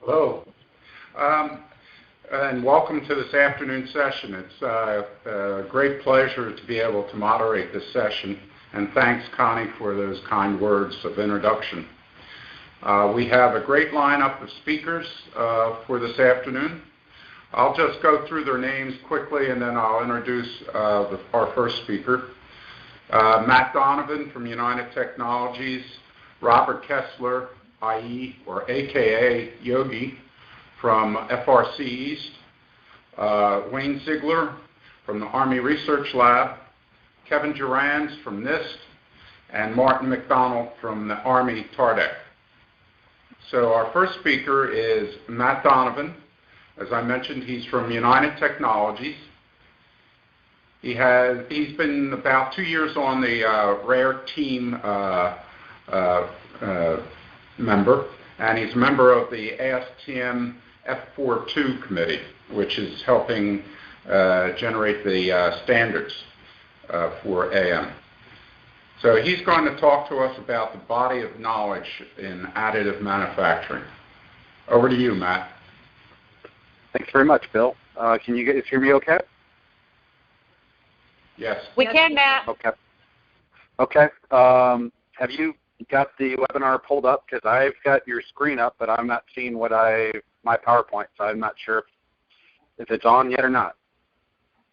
Hello, and welcome to this afternoon session. It's a great pleasure to be able to moderate this session, and thanks, Connie, for those kind words of introduction. We have a great lineup of speakers for this afternoon. I'll just go through their names quickly, and then I'll introduce our first speaker. Matt Donovan from United Technologies, Robert Kestler, i.e. or AKA Yogi from FRC East, Wayne Ziegler from the Army Research Lab, Kevin Jurrens from NIST, and Martin McDonnell from the Army TARDEC. So our first speaker is Matt Donovan. As I mentioned, he's from United Technologies. He's been about 2 years on the RARE team member, and he's a member of the ASTM F42 committee, which is helping generate the standards for AM. So he's going to talk to us about the body of knowledge in additive manufacturing. Over to you, Matt. Thanks very much, Bill. Can you guys hear me okay? Yes. We can, Matt. Okay. Have you got the webinar pulled up? Because I've got your screen up, but I'm not seeing my PowerPoint, so I'm not sure if it's on yet or not.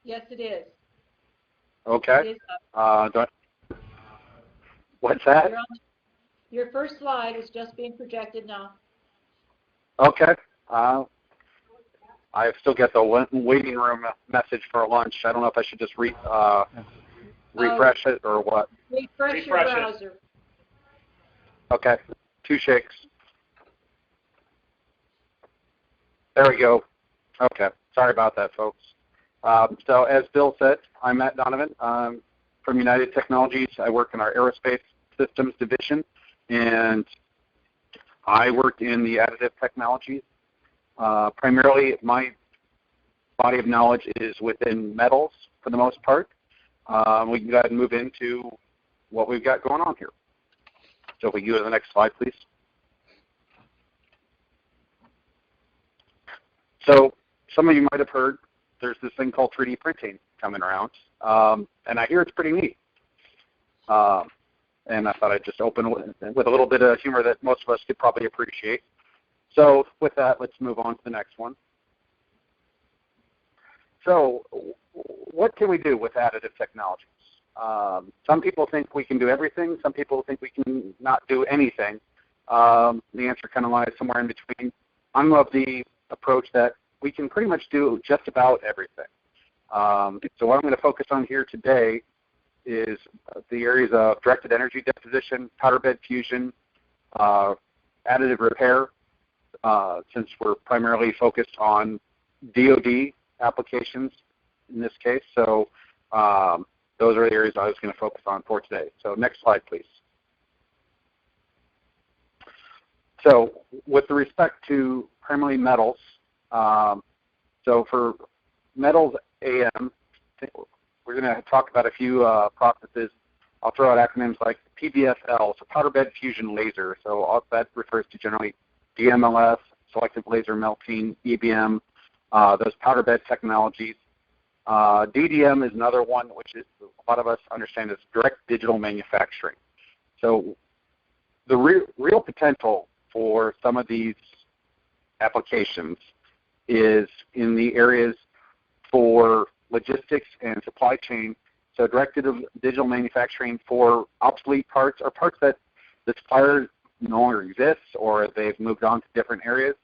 Yes, it is. Okay. It is what's that? Your first slide is just being projected now. Okay. I still get the waiting room message for lunch. I don't know if I should just refresh it or what. Refresh your browser. Okay, 2 shakes. There we go. Okay, sorry about that, folks. So as Bill said, I'm Matt Donovan. I'm from United Technologies. I work in our Aerospace Systems division, and I work in the additive technologies. Primarily, my body of knowledge is within metals for the most part. We can go ahead and move into what we've got going on here. So if we go to the next slide, please. So some of you might have heard there's this thing called 3D printing coming around, and I hear it's pretty neat. And I thought I'd just open with a little bit of humor that most of us could probably appreciate. So with that, let's move on to the next one. So what can we do with additive technologies? Some people think we can do everything. Some people think we can not do anything. The answer kind of lies somewhere in between. I'm of the approach that we can pretty much do just about everything. So what I'm going to focus on here today is the areas of directed energy deposition, powder bed fusion, additive repair, since we're primarily focused on DoD applications in this case. So those are the areas I was going to focus on for today. So next slide, please. So with respect to primarily metals, so for metals AM, we're going to talk about a few processes. I'll throw out acronyms like PBSL, so powder bed fusion laser. So that refers to generally DMLS, selective laser melting, EBM, those powder bed technologies. DDM is another one, which is, a lot of us understand as direct digital manufacturing. So the real potential for some of these applications is in the areas for logistics and supply chain. So direct digital manufacturing for obsolete parts or parts that the supplier no longer exists or they've moved on to different areas.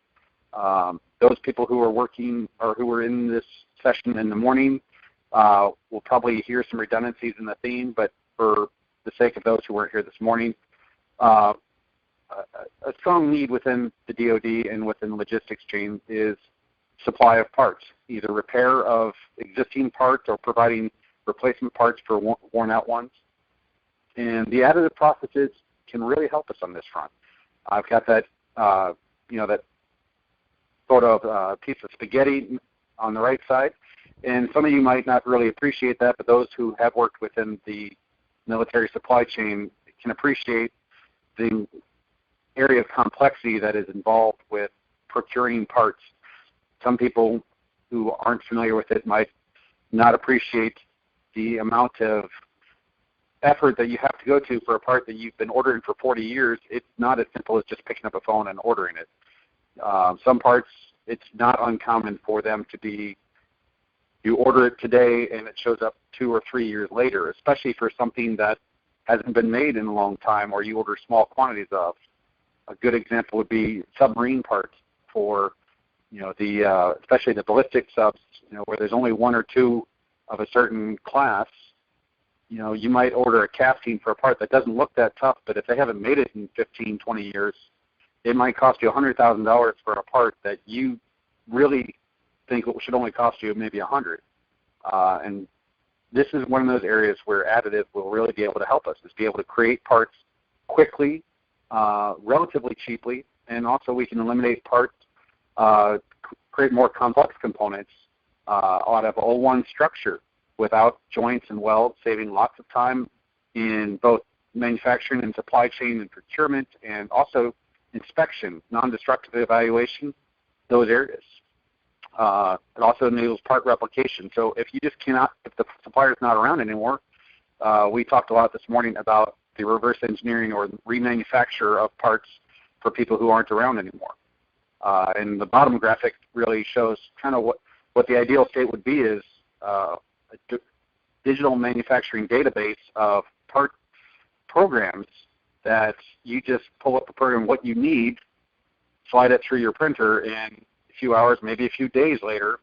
Those people who are working or who are in this session in the morning will probably hear some redundancies in the theme, but for the sake of those who weren't here this morning, a strong need within the DoD and within the logistics chain is supply of parts, either repair of existing parts or providing replacement parts for worn out ones. And the additive processes can really help us on this front. I've got that, that sort of piece of spaghetti on the right side. And some of you might not really appreciate that, but those who have worked within the military supply chain can appreciate the area of complexity that is involved with procuring parts. Some people who aren't familiar with it might not appreciate the amount of effort that you have to go to for a part that you've been ordering for 40 years. It's not as simple as just picking up a phone and ordering it. Some parts, it's not uncommon for them to be, you order it today and it shows up 2 or 3 years later, especially for something that hasn't been made in a long time or you order small quantities of. A good example would be submarine parts for, especially the ballistic subs, where there's only 1 or 2 of a certain class. You might order a casting for a part that doesn't look that tough, but if they haven't made it in 15, 20 years, it might cost you $100,000 for a part that you really think it should only cost you maybe $100. And this is one of those areas where additive will really be able to help us, is be able to create parts quickly, relatively cheaply, and also we can eliminate parts, create more complex components out of one structure without joints and welds, saving lots of time in both manufacturing and supply chain and procurement, and also inspection, non-destructive evaluation, those areas. It also enables part replication. So if you just cannot, if the supplier's not around anymore, we talked a lot this morning about the reverse engineering or remanufacture of parts for people who aren't around anymore. And the bottom graphic really shows kind of what the ideal state would be is a digital manufacturing database of part programs that you just pull up the program, what you need, slide it through your printer, and a few hours, maybe a few days later,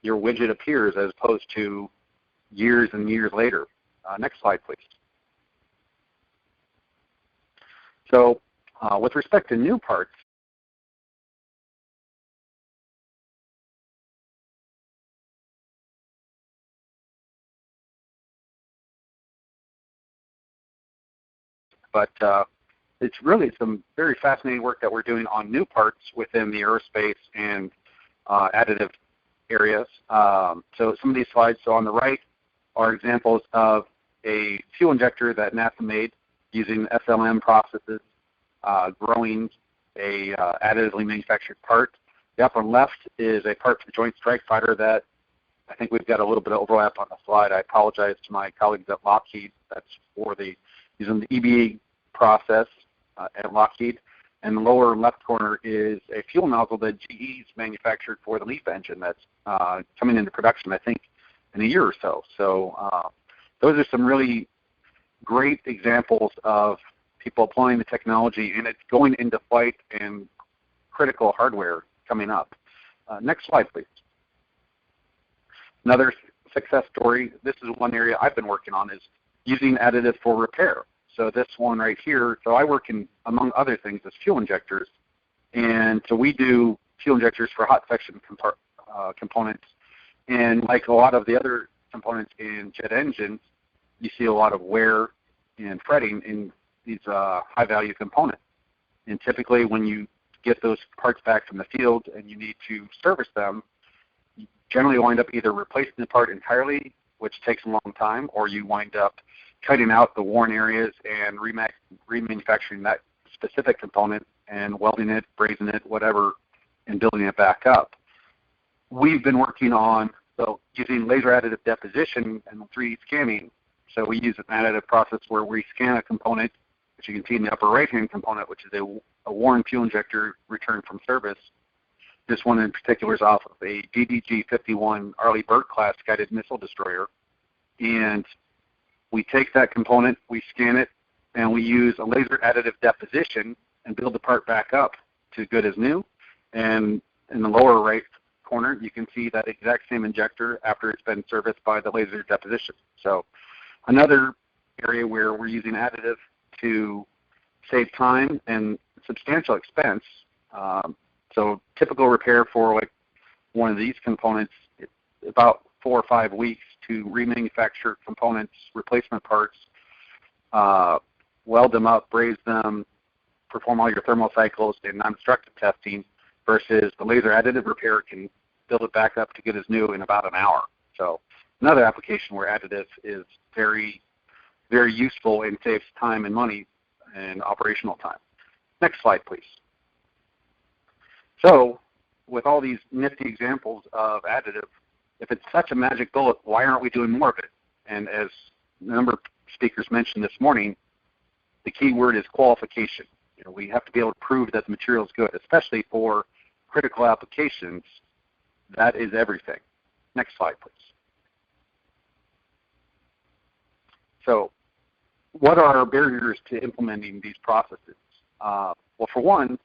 your widget appears as opposed to years and years later. Next slide, please. So with respect to new parts, but it's really some very fascinating work that we're doing on new parts within the aerospace and additive areas. So some of these slides, so on the right are examples of a fuel injector that NASA made using SLM processes, growing a additively manufactured part. The upper left is a part for the Joint Strike Fighter that I think we've got a little bit of overlap on the slide. I apologize to my colleagues at Lockheed. That's for using the EBA process at Lockheed. And the lower left corner is a fuel nozzle that GE's manufactured for the LEAP engine that's coming into production, I think, in a year or so. So those are some really great examples of people applying the technology, and it's going into flight and critical hardware coming up. Next slide, please. Another success story, this is one area I've been working on, is using additive for repair. So this one right here, so I work in, among other things, is fuel injectors. And so we do fuel injectors for hot section components. And like a lot of the other components in jet engines, you see a lot of wear and fretting in these high-value components. And typically when you get those parts back from the field and you need to service them, you generally wind up either replacing the part entirely, which takes a long time, or you wind up cutting out the worn areas and remanufacturing that specific component and welding it, brazing it, whatever, and building it back up. We've been working on using laser additive deposition and 3D scanning. So we use an additive process where we scan a component, which you can see in the upper right-hand component, which is a worn fuel injector returned from service. This one in particular is off of a DDG-51 Arleigh Burke class guided missile destroyer. And we take that component, we scan it, and we use a laser additive deposition and build the part back up to good as new. And in the lower right corner, you can see that exact same injector after it's been serviced by the laser deposition. So another area where we're using additive to save time and substantial expense. So typical repair for like one of these components, it's about 4 or 5 weeks to remanufacture components, replacement parts, weld them up, braze them, perform all your thermal cycles and non-destructive testing, versus the laser additive repair can build it back up to good as new in about an hour. So another application where additive is very, very useful and saves time and money and operational time. Next slide, please. So with all these nifty examples of additive, if it's such a magic bullet, why aren't we doing more of it? And as a number of speakers mentioned this morning, the key word is qualification. We have to be able to prove that the material is good, especially for critical applications. That is everything. Next slide, please. So what are our barriers to implementing these processes? Well, for one,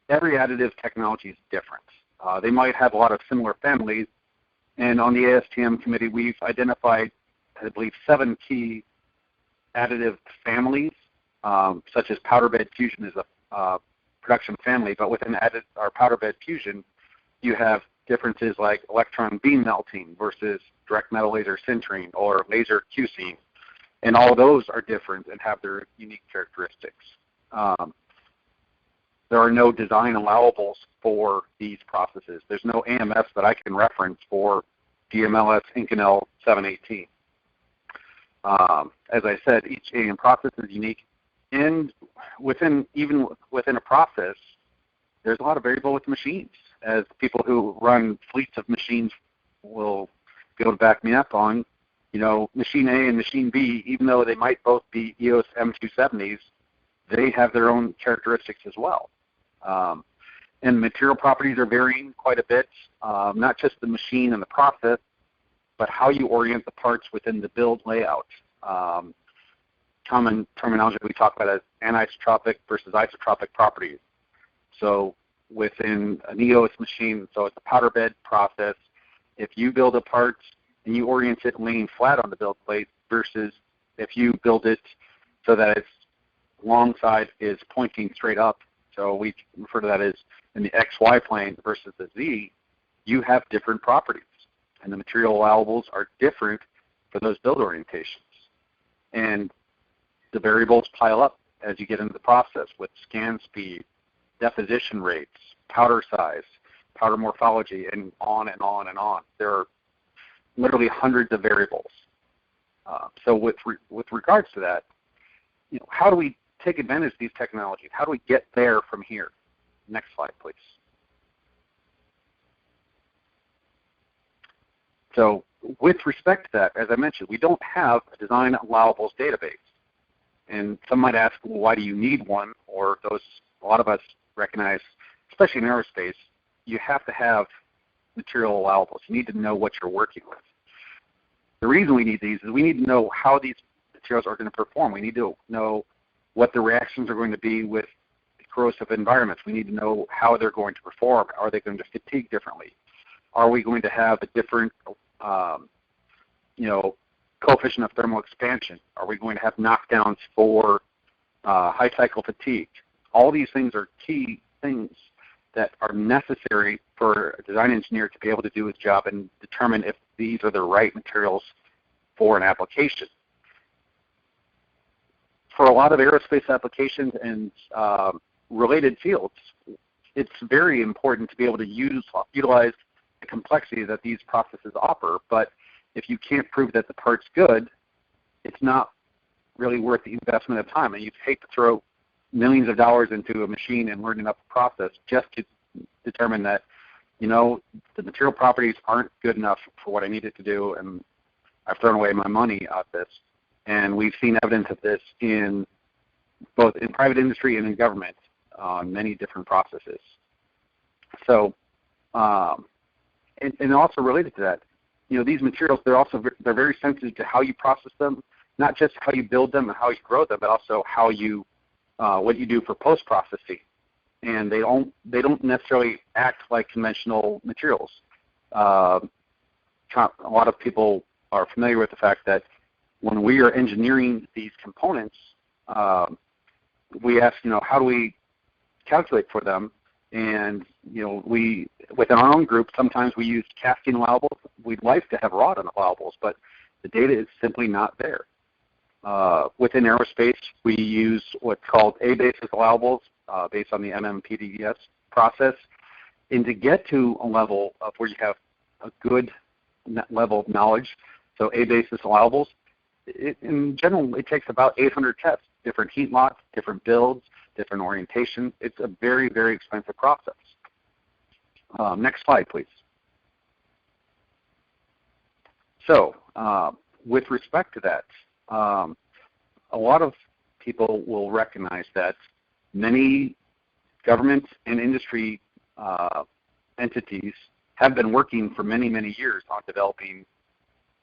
every additive technology is different. They might have a lot of similar families, and on the ASTM committee, we've identified, I believe, 7 key additive families, such as powder bed fusion is a production family, but within our powder bed fusion, you have differences like electron beam melting versus direct metal laser sintering or laser QCing, and all of those are different and have their unique characteristics. There are no design allowables for these processes. There's no AMS that I can reference for DMLS Inconel 718. As I said, each AM process is unique, and even within a process, there's a lot of variable with machines. As people who run fleets of machines will be able to back me up on, machine A and machine B, even though they might both be EOS M270s, they have their own characteristics as well. And material properties are varying quite a bit, not just the machine and the process, but how you orient the parts within the build layout. Common terminology we talk about as anisotropic versus isotropic properties. So within an EOS machine, so it's a powder bed process, if you build a part and you orient it laying flat on the build plate versus if you build it so that its long side is pointing straight up, so we refer to that as in the XY plane versus the Z, you have different properties. And the material allowables are different for those build orientations. And the variables pile up as you get into the process with scan speed, deposition rates, powder size, powder morphology, and on and on and on. There are literally hundreds of variables. So with regards to that, how do we take advantage of these technologies? How do we get there from here? Next slide, please. So with respect to that, as I mentioned, we don't have a design allowables database. And some might ask, well, why do you need one? Or a lot of us recognize, especially in aerospace, you have to have material allowables. You need to know what you're working with. The reason we need these is we need to know how these materials are going to perform. We need to know what the reactions are going to be with corrosive environments. We need to know how they're going to perform. Are they going to fatigue differently? Are we going to have a different, coefficient of thermal expansion? Are we going to have knockdowns for high cycle fatigue? All these things are key things that are necessary for a design engineer to be able to do his job and determine if these are the right materials for an application. For a lot of aerospace applications and related fields, it's very important to be able to utilize the complexity that these processes offer, but if you can't prove that the part's good, it's not really worth the investment of time. And you'd hate to throw millions of dollars into a machine and learning up a process just to determine that, the material properties aren't good enough for what I need it to do, and I've thrown away my money at this. And we've seen evidence of this in both in private industry and in government on many different processes. So, and also related to that, these materials, they're very sensitive to how you process them, not just how you build them and how you grow them, but also how you what you do for post-processing. And they don't necessarily act like conventional materials. A lot of people are familiar with the fact that when we are engineering these components, we ask, how do we calculate for them? And we, within our own group, sometimes we use casting allowables. We'd like to have rod allowables, but the data is simply not there. Within aerospace, we use what's called A-basis allowables based on the MMPDS process. And to get to a level of where you have a good level of knowledge, so A-basis allowables, in general, it takes about 800 tests, different heat lots, different builds, different orientation. It's a very, very expensive process. Next slide, please. So, with respect to that, a lot of people will recognize that many government and industry entities have been working for many, many years on developing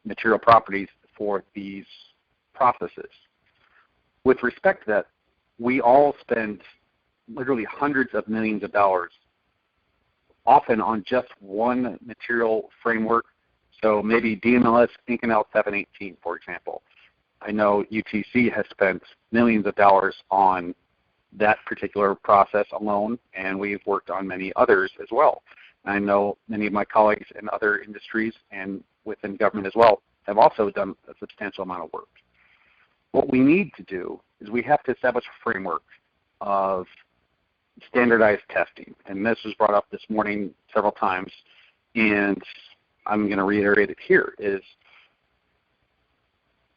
material properties for these processes. With respect to that, we all spend literally hundreds of millions of dollars often on just one material framework. So maybe DMLS Inconel 718, for example. I know UTC has spent millions of dollars on that particular process alone, and we've worked on many others as well. I know many of my colleagues in other industries and within government as well have also done a substantial amount of work. What we need to do is we have to establish a framework of standardized testing, and this was brought up this morning several times, and I'm going to reiterate it here, is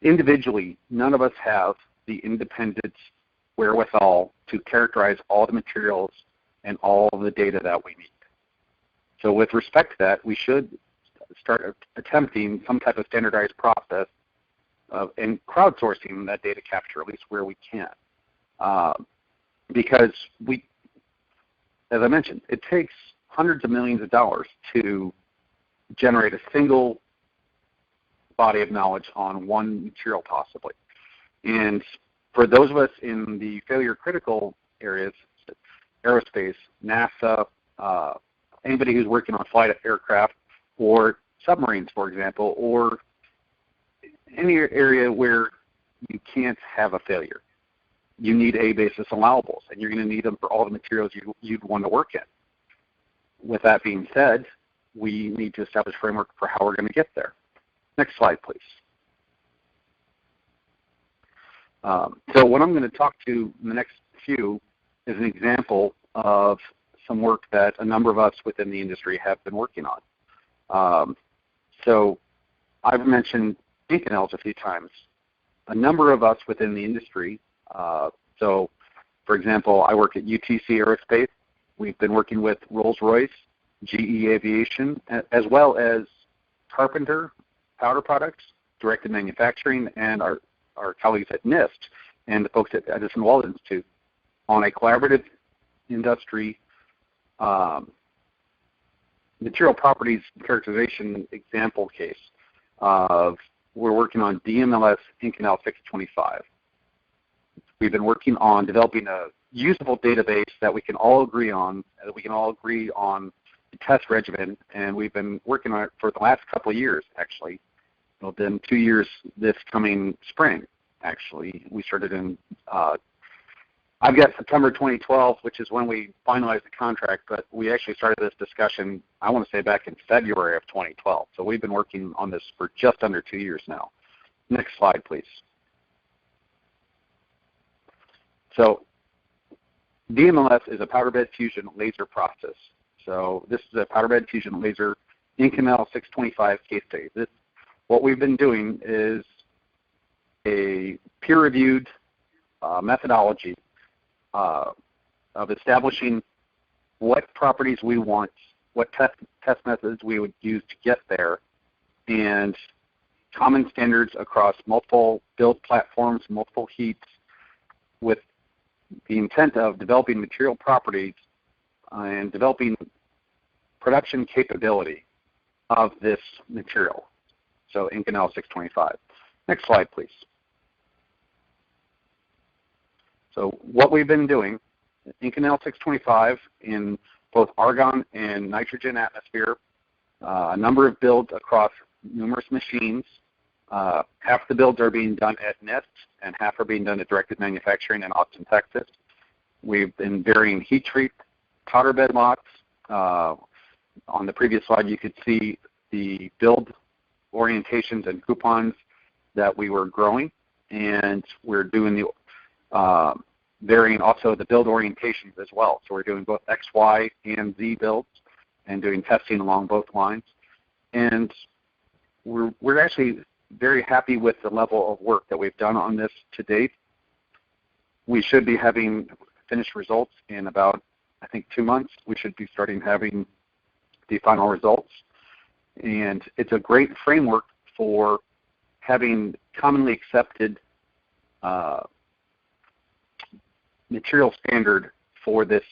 individually, none of us have the independent wherewithal to characterize all the materials and all the data that we need. So with respect to that, we should start attempting some type of standardized process and crowdsourcing that data capture, at least where we can. Because we, as I mentioned, it takes hundreds of millions of dollars to generate a single body of knowledge on one material possibly. And for those of us in the failure critical areas, aerospace, NASA, anybody who's working on flight aircraft or submarines, for example, or any area where you can't have a failure, you need A basis allowables, and you're going to need them for all the materials you'd want to work in. With that being said, we need to establish a framework for how we're going to get there. Next slide, please. So what I'm going to talk to in the next few is an example of some work that a number of us within the industry have been working on. So I've mentioned Inconels a few times. A number of us within the industry, so for example, I work at UTC Aerospace. We've been working with Rolls-Royce, GE Aviation, as well as Carpenter Powder Products, Directed Manufacturing, and our colleagues at NIST and the folks at Edison Wall Institute on a collaborative industry material properties characterization example case of we're working on DMLS Inconel 625. We've been working on developing a usable database that we can all agree on, that we can all agree on the test regimen, and we've been working on it for the last couple of years, actually. It'll been 2 years this coming spring, actually. We started in, I've got September 2012, which is when we finalized the contract, but we actually started this discussion, I want to say back in February of 2012. So we've been working on this for just under 2 years now. Next slide, please. So DMLS is a powder bed fusion laser process. So this is a powder bed fusion laser Inconel 625 case study. What we've been doing is a peer-reviewed methodology of establishing what properties we want, what test methods we would use to get there, and common standards across multiple build platforms, multiple heats, with the intent of developing material properties and developing production capability of this material. So Inconel 625. Next slide, please. So what we've been doing, Inconel 625 in both argon and nitrogen atmosphere, a number of builds across numerous machines. Half the builds are being done at NIST, and half are being done at Directed Manufacturing in Austin, Texas. We've been varying heat treat powder bed lots. On the previous slide, you could see the build orientations and coupons that we were growing, and we're doing the varying also the build orientations as well. So we're doing both X, Y, and Z builds and doing testing along both lines. And we're actually very happy with the level of work that we've done on this to date. We should be having finished results in about, I think, 2 months. We should be starting having the final results. And it's a great framework for having commonly accepted material standard for this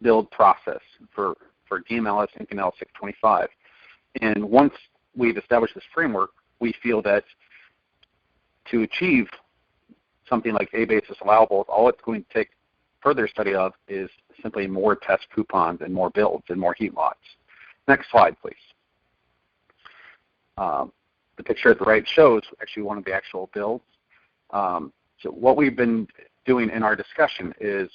build process for DMLS Inconel 625. And once we've established this framework, we feel that to achieve something like A-basis allowables, all it's going to take further study of is simply more test coupons and more builds and more heat lots. Next slide, please. The picture at the right shows actually one of the actual builds. So what we've been doing in our discussion is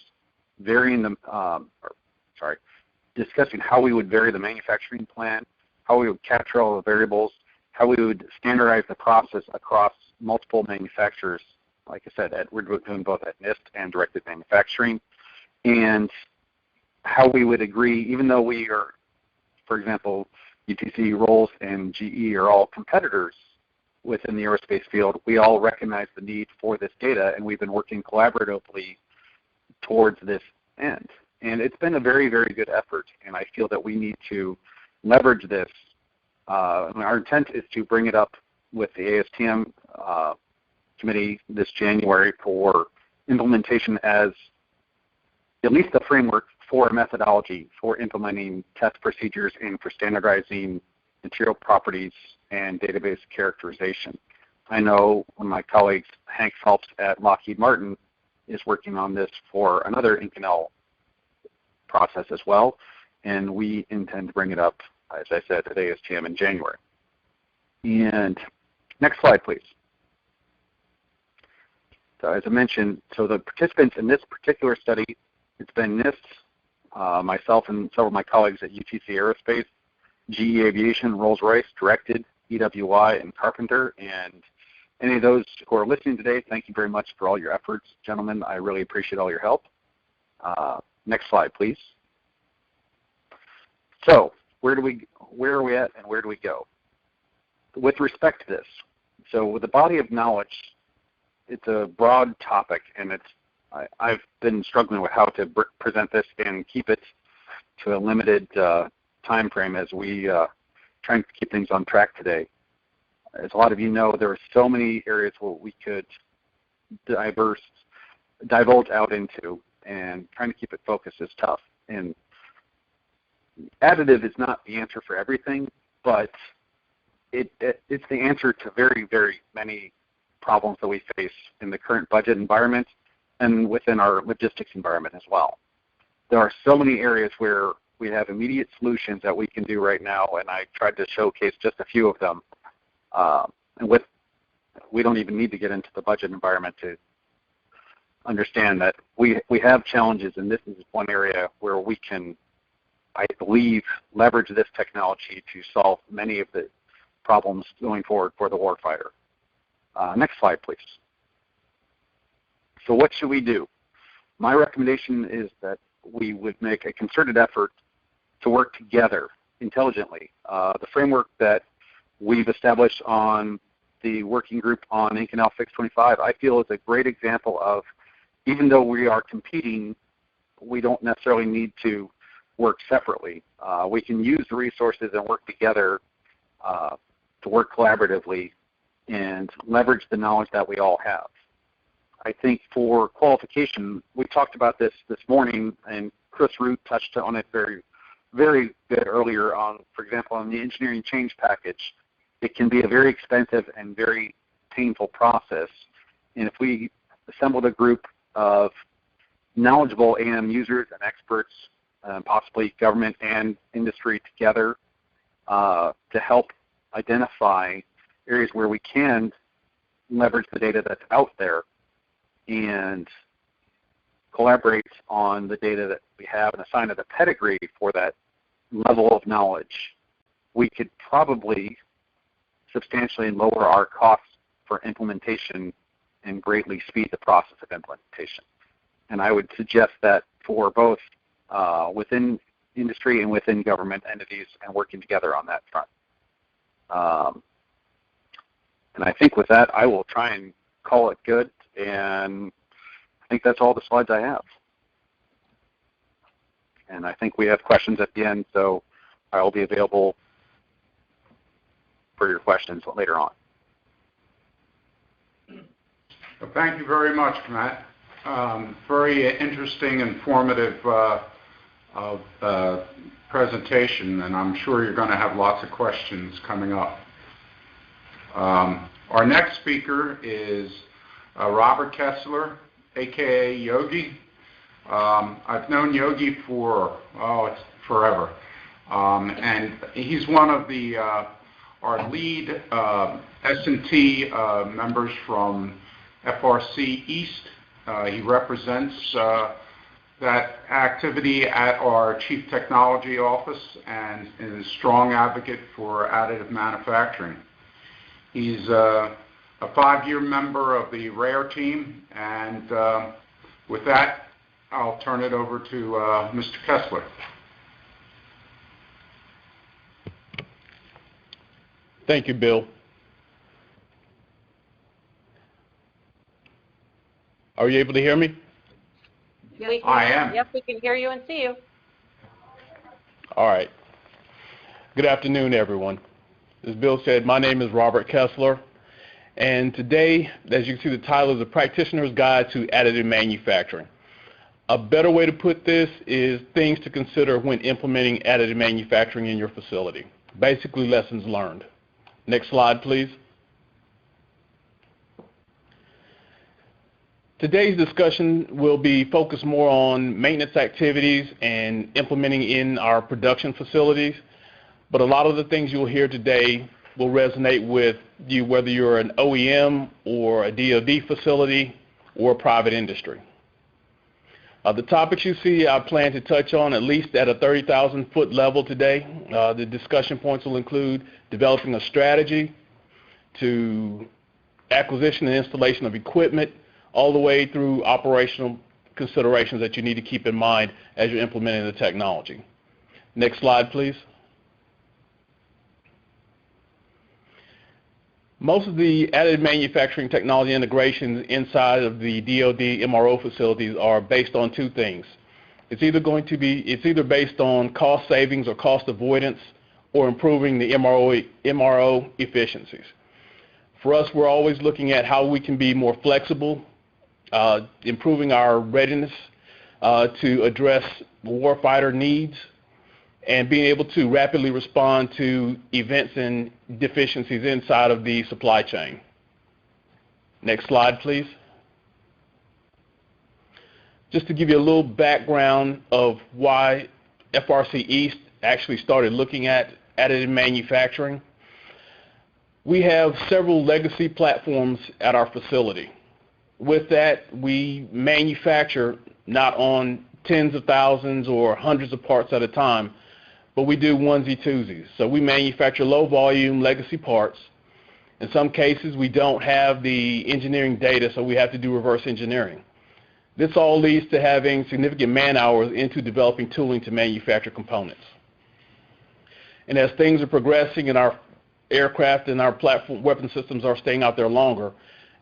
discussing how we would vary the manufacturing plan, how we would capture all the variables, how we would standardize the process across multiple manufacturers. Like I said, we're doing both at NIST and directed manufacturing, and how we would agree, even though we are, for example, UTC, Rolls, and GE are all competitors within the aerospace field, we all recognize the need for this data, and we've been working collaboratively towards this end. And it's been a very, very good effort, and I feel that we need to leverage this. Our intent is to bring it up with the ASTM committee this January for implementation as at least a framework for a methodology for implementing test procedures and for standardizing material properties and database characterization. I know one of my colleagues, Hank Phelps at Lockheed Martin, is working on this for another Inconel process as well, and we intend to bring it up, as I said, at ASTM in January. And next slide, please. So as I mentioned, so the participants in this particular study, it's been NIST, myself and several of my colleagues at UTC Aerospace, GE Aviation, Rolls-Royce, Directed, EWI, and Carpenter. And any of those who are listening today, thank you very much for all your efforts, gentlemen. I really appreciate all your help. Next slide, please. So where are we at and where do we go? With respect to this, so with the body of knowledge, it's a broad topic, and I've been struggling with how to present this and keep it to a limited time frame as we try and keep things on track today. As a lot of you know, there are so many areas where we could divulge out into, and trying to keep it focused is tough. And additive is not the answer for everything, but it's the answer to very, very many problems that we face in the current budget environment and within our logistics environment as well. There are so many areas where we have immediate solutions that we can do right now, and I tried to showcase just a few of them. And we don't even need to get into the budget environment to understand that we have challenges, and this is one area where we can, I believe, leverage this technology to solve many of the problems going forward for the warfighter. Next slide, please. So what should we do? My recommendation is that we would make a concerted effort to work together intelligently. The framework that we've established on the working group on Inconel 625, I feel is a great example of, even though we are competing, we don't necessarily need to work separately. We can use the resources and work together to work collaboratively and leverage the knowledge that we all have. I think for qualification, we talked about this morning, and Chris Root touched on it very, very good earlier on, for example, on the engineering change package. It can be a very expensive and very painful process. And if we assembled a group of knowledgeable AM users and experts, possibly government and industry together, to help identify areas where we can leverage the data that's out there and collaborate on the data that we have and assign it a pedigree for that level of knowledge, we could probably substantially lower our costs for implementation and greatly speed the process of implementation. And I would suggest that for both within industry and within government entities and working together on that front. And I think with that, I will try and call it good, and I think that's all the slides I have. And I think we have questions at the end, so I will be available for your questions later on. Well, thank you very much, Matt. Very interesting, informative presentation, and I'm sure you're going to have lots of questions coming up. Our next speaker is Robert Kestler, a.k.a. Yogi. I've known Yogi for, it's forever. And he's one of our lead S&T members from FRC East. He represents that activity at our Chief Technology Office and is a strong advocate for additive manufacturing. He's a 5-year member of the RARE team, and with that, I'll turn it over to Mr. Kestler. Thank you, Bill. Are you able to hear me? I am. Yep, we can hear you and see you. All right. Good afternoon, everyone. As Bill said, my name is Robert Kestler, and today, as you can see, the title is A Practitioner's Guide to Additive Manufacturing. A better way to put this is things to consider when implementing additive manufacturing in your facility. Basically, lessons learned. Next slide, please. Today's discussion will be focused more on maintenance activities and implementing in our production facilities, but a lot of the things you'll hear today will resonate with you whether you're an OEM or a DoD facility or private industry. The topics you see I plan to touch on at least at a 30,000-foot level today. The discussion points will include developing a strategy to acquisition and installation of equipment, all the way through operational considerations that you need to keep in mind as you're implementing the technology. Next slide, please. Most of the additive manufacturing technology integrations inside of the DoD MRO facilities are based on two things. It's either based on cost savings or cost avoidance or improving the MRO efficiencies. For us, we're always looking at how we can be more flexible, improving our readiness to address warfighter needs, and being able to rapidly respond to events and deficiencies inside of the supply chain. Next slide, please. Just to give you a little background of why FRC East actually started looking at additive manufacturing. We have several legacy platforms at our facility. With that, we manufacture not on tens of thousands or hundreds of parts at a time, but we do onesie-twosies. So we manufacture low-volume legacy parts. In some cases, we don't have the engineering data, so we have to do reverse engineering. This all leads to having significant man-hours into developing tooling to manufacture components. And as things are progressing and our aircraft and our platform weapon systems are staying out there longer,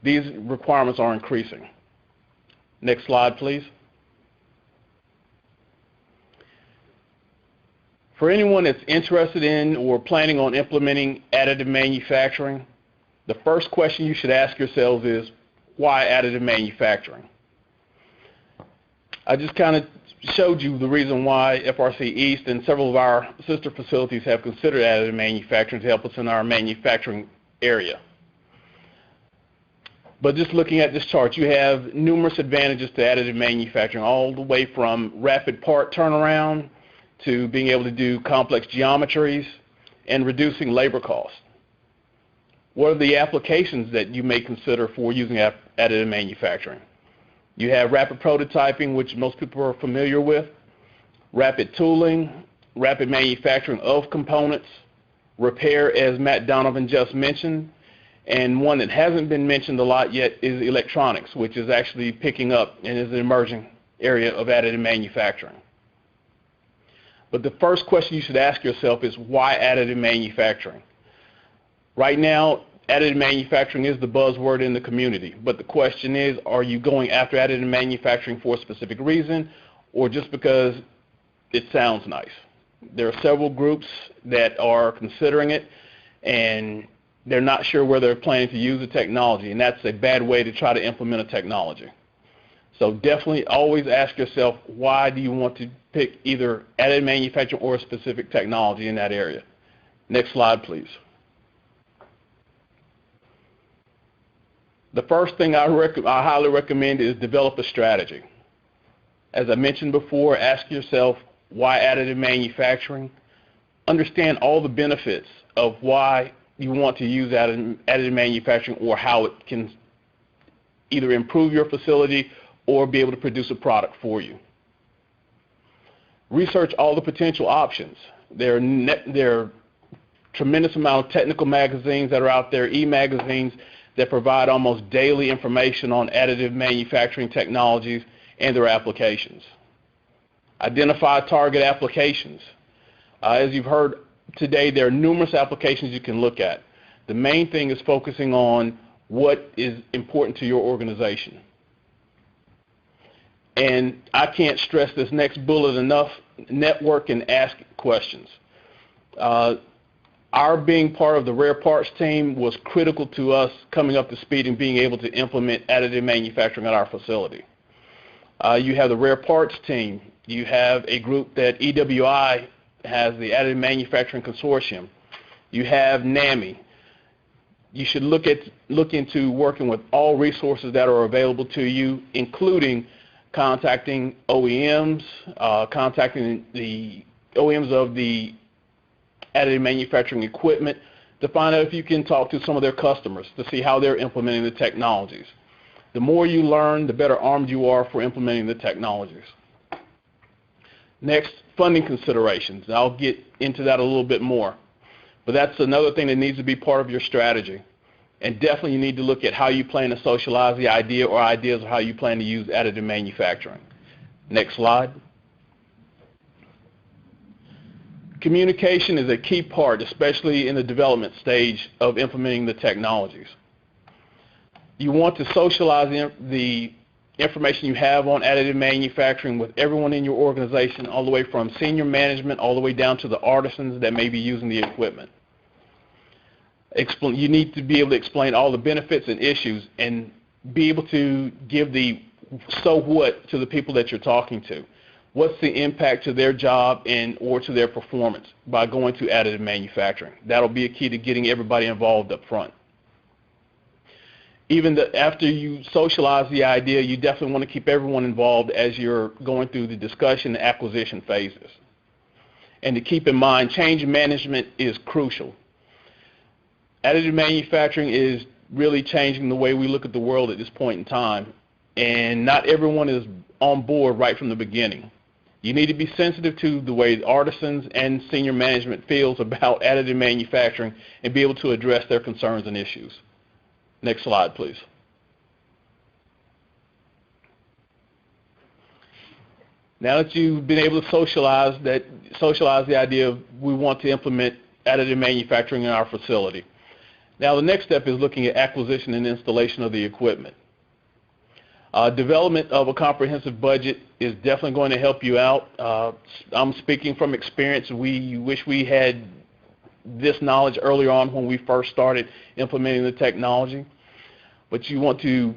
these requirements are increasing. Next slide, please. For anyone that's interested in or planning on implementing additive manufacturing, the first question you should ask yourselves is, why additive manufacturing? I just kind of showed you the reason why FRC East and several of our sister facilities have considered additive manufacturing to help us in our manufacturing area. But just looking at this chart, you have numerous advantages to additive manufacturing, all the way from rapid part turnaround to being able to do complex geometries and reducing labor costs. What are the applications that you may consider for using additive manufacturing? You have rapid prototyping, which most people are familiar with, rapid tooling, rapid manufacturing of components, repair, as Matt Donovan just mentioned, and one that hasn't been mentioned a lot yet is electronics, which is actually picking up and is an emerging area of additive manufacturing. But the first question you should ask yourself is, why additive manufacturing? Right now, additive manufacturing is the buzzword in the community, but the question is, are you going after additive manufacturing for a specific reason or just because it sounds nice? There are several groups that are considering it, and they're not sure where they're planning to use the technology, and that's a bad way to try to implement a technology. So definitely always ask yourself, why do you want to pick either additive manufacturing or a specific technology in that area? Next slide, please. The first thing I highly recommend is develop a strategy. As I mentioned before, ask yourself, why additive manufacturing? Understand all the benefits of why you want to use additive manufacturing, or how it can either improve your facility or be able to produce a product for you. Research all the potential options. There are tremendous amount of technical magazines that are out there, e-magazines, that provide almost daily information on additive manufacturing technologies and their applications. Identify target applications. As you've heard today, there are numerous applications you can look at. The main thing is focusing on what is important to your organization. And I can't stress this next bullet enough: network and ask questions. Our being part of the rare parts team was critical to us coming up to speed and being able to implement additive manufacturing at our facility. You have the rare parts team. You have a group that EWI has, the Additive Manufacturing Consortium. You have NAMI. You should look into working with all resources that are available to you, including contacting OEMs, contacting the OEMs of the additive manufacturing equipment to find out if you can talk to some of their customers to see how they're implementing the technologies. The more you learn, the better armed you are for implementing the technologies. Next, funding considerations. I'll get into that a little bit more, but that's another thing that needs to be part of your strategy. And definitely you need to look at how you plan to socialize the idea or ideas of how you plan to use additive manufacturing. Next slide. Communication is a key part, especially in the development stage of implementing the technologies. You want to socialize the information you have on additive manufacturing with everyone in your organization, all the way from senior management all the way down to the artisans that may be using the equipment. You need to be able to explain all the benefits and issues and be able to give the so what to the people that you're talking to. What's the impact to their job or to their performance by going to additive manufacturing? That'll be a key to getting everybody involved up front. Even after you socialize the idea, you definitely want to keep everyone involved as you're going through the discussion and acquisition phases. And to keep in mind, change management is crucial. Additive manufacturing is really changing the way we look at the world at this point in time, and not everyone is on board right from the beginning. You need to be sensitive to the way artisans and senior management feels about additive manufacturing and be able to address their concerns and issues. Next slide, please. Now that you've been able to socialize the idea of we want to implement additive manufacturing in our facility. Now the next step is looking at acquisition and installation of the equipment. Development of a comprehensive budget is definitely going to help you out. I'm speaking from experience. We wish we had this knowledge earlier on when we first started implementing the technology. But you want to